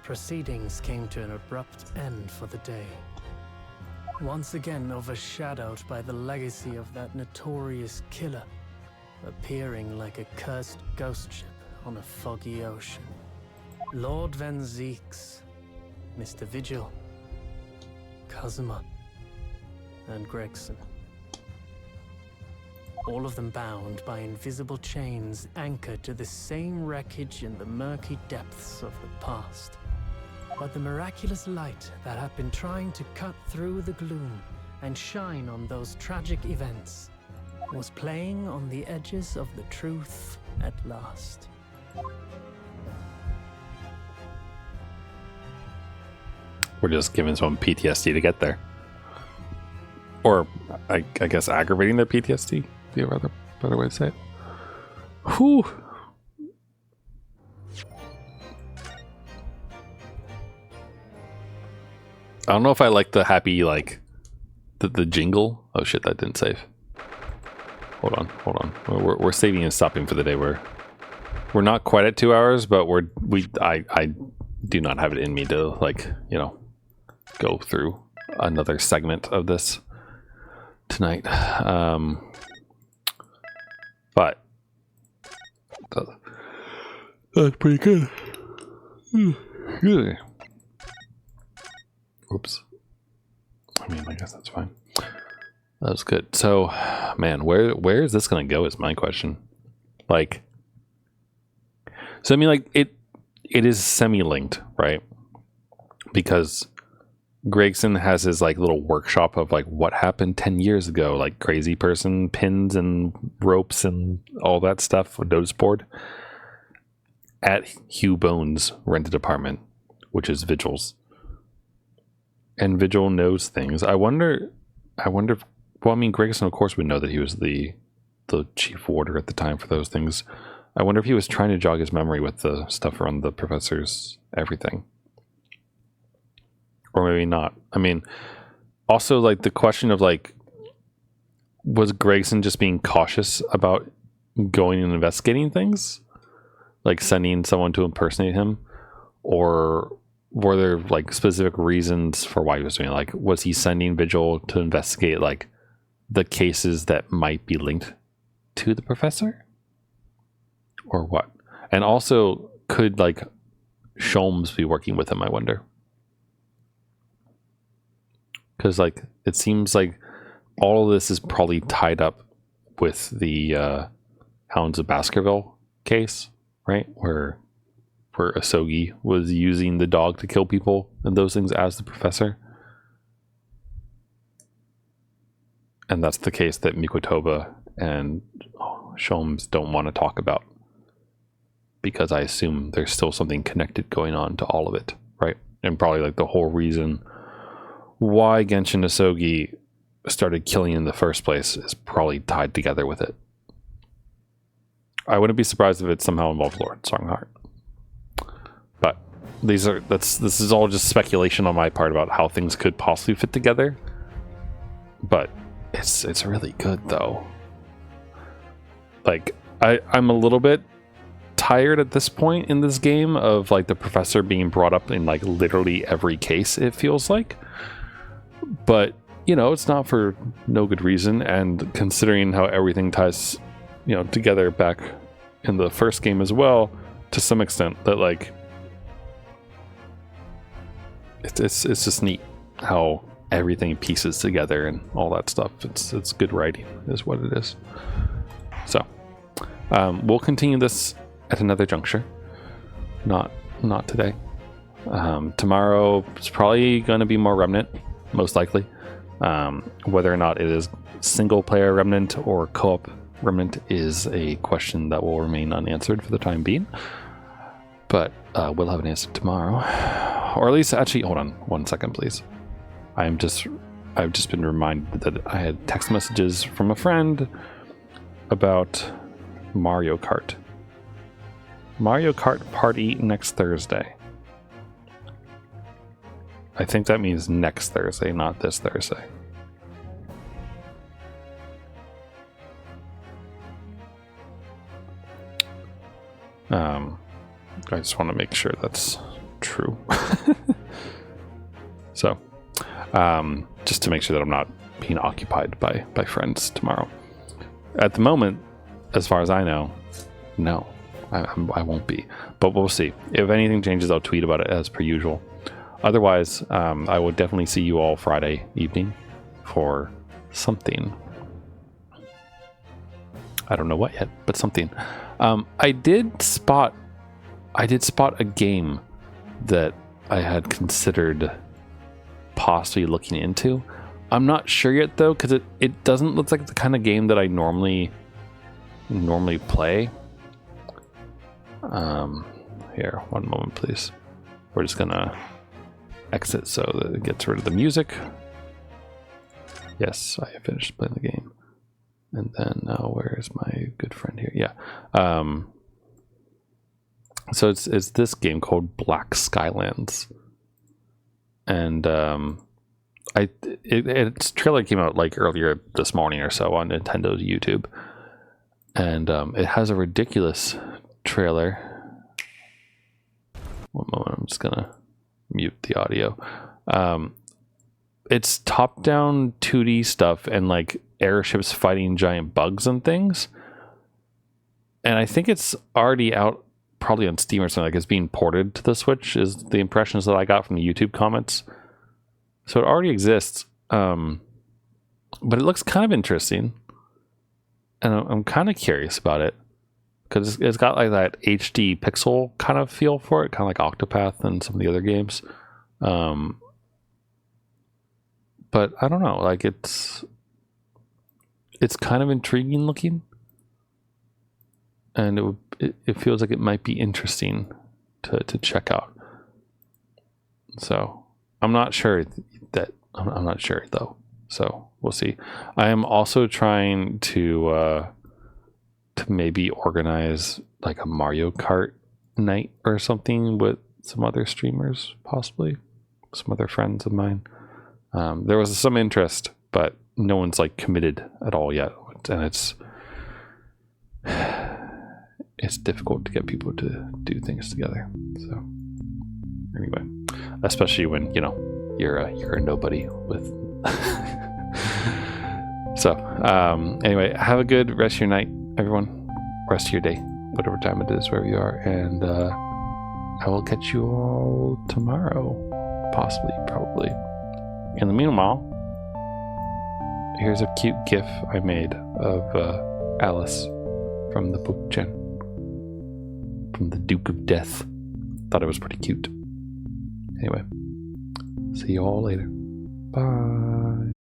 Speaker 5: proceedings came to an abrupt end for the day. Once again overshadowed by the legacy of that notorious killer, appearing like a cursed ghost ship on a foggy ocean. Lord Van Zieks, Mr. Vigil, Kazuma, and Gregson. All of them bound by invisible chains anchored to the same wreckage in the murky depths of the past. But the miraculous light that had been trying to cut through the gloom and shine on those tragic events was playing on the edges of the truth at last.
Speaker 1: We're just giving someone PTSD to get there. Or, I guess, aggravating their PTSD would be a rather better way to say it. Whew. I don't know if I like the happy, like, the jingle. Oh shit, that didn't save. Hold on. We're saving and stopping for the day. We're not quite at 2 hours, but I do not have it in me to, like, you know, go through another segment of this tonight. But that's pretty good. Good. Oops. I mean, I guess that's fine. That was good. So, man, where is this going to go is my question. Like, so I mean, like, it is semi-linked, right? Because Gregson has his, like, little workshop of, like, what happened 10 years ago, like crazy person, pins and ropes and all that stuff, a notice board, at Hugh Bones' rented apartment, which is Vigil's. And Vigil knows things. I wonder if, well, I mean, Gregson, of course, would know that he was the chief warder at the time for those things. I wonder if he was trying to jog his memory with the stuff around the professor's everything. Or maybe not. I mean, also, like, the question of, like, was Gregson just being cautious about going and investigating things? Like, sending someone to impersonate him? Or were there, like, specific reasons for why he was doing it? Like, was he sending Vigil to investigate, like, the cases that might be linked to the professor? Or what? And also, could, like, Sholmes be working with him, I wonder? Because, like, it seems like all of this is probably tied up with the Hounds of Baskerville case, right? Where Asogi was using the dog to kill people and those things as the professor. And that's the case that Mikotoba and Sholmes don't want to talk about. Because I assume there's still something connected going on to all of it, right? And probably, like, the whole reason why Genshin Asogi started killing in the first place is probably tied together with it. I wouldn't be surprised if it somehow involved Lord Strongheart. But this is all just speculation on my part about how things could possibly fit together. But it's really good, though. Like, I'm a little bit tired at this point in this game of, like, the professor being brought up in, like, literally every case, it feels like. But, you know, it's not for no good reason, and considering how everything ties, you know, together back in the first game as well, to some extent, that, like, it's just neat how everything pieces together and all that stuff. It's good writing is what it is. So we'll continue this at another juncture. Not today. Tomorrow it's probably going to be more Remnant, most likely. Whether or not it is single player Remnant or co-op Remnant is a question that will remain unanswered for the time being. But we'll have an answer tomorrow. Or at least, actually, hold on 1 second, please. I've just been reminded that I had text messages from a friend about Mario Kart. Mario Kart Party next Thursday. I think that means next Thursday, not this Thursday. I just want to make sure that's true. So, just to make sure that I'm not being occupied by friends tomorrow. At the moment, as far as I know, no, I won't be. But we'll see. If anything changes, I'll tweet about it as per usual. Otherwise, I will definitely see you all Friday evening for something. I don't know what yet, but something. I did spot a game that I had considered possibly looking into. I'm not sure yet though, because it doesn't look like the kind of game that I normally play. Here, one moment please. We're just gonna exit so that it gets rid of the music. Yes, I have finished playing the game. And then where's my good friend here? Yeah. So it's this game called Black Skylands. And its trailer came out like earlier this morning or so on Nintendo's YouTube. And it has a ridiculous trailer. One moment, I'm just gonna mute the audio. It's top-down 2D stuff and like airships fighting giant bugs and things. And I think it's already out probably on Steam or something, like it's being ported to the Switch is the impressions that I got from the YouTube comments. So it already exists. But it looks kind of interesting. And I'm kind of curious about it. Because it's got like that HD pixel kind of feel for it, kind of like Octopath and some of the other games. But I don't know, like it's kind of intriguing looking, and it feels like it might be interesting to check out. So I'm not sure I'm not sure though. So we'll see. I am also trying to maybe organize like a Mario Kart night or something with some other streamers, possibly some other friends of mine. There was some interest, but no one's like committed at all yet, and it's difficult to get people to do things together. So anyway, especially when you're a nobody with. So anyway, have a good rest of your night, everyone. Rest of your day, whatever time it is, wherever you are, and I will catch you all tomorrow, possibly, probably. In the meanwhile, here's a cute GIF I made of Alice from the book Jen, from the Duke of Death. Thought it was pretty cute. Anyway, see you all later. Bye.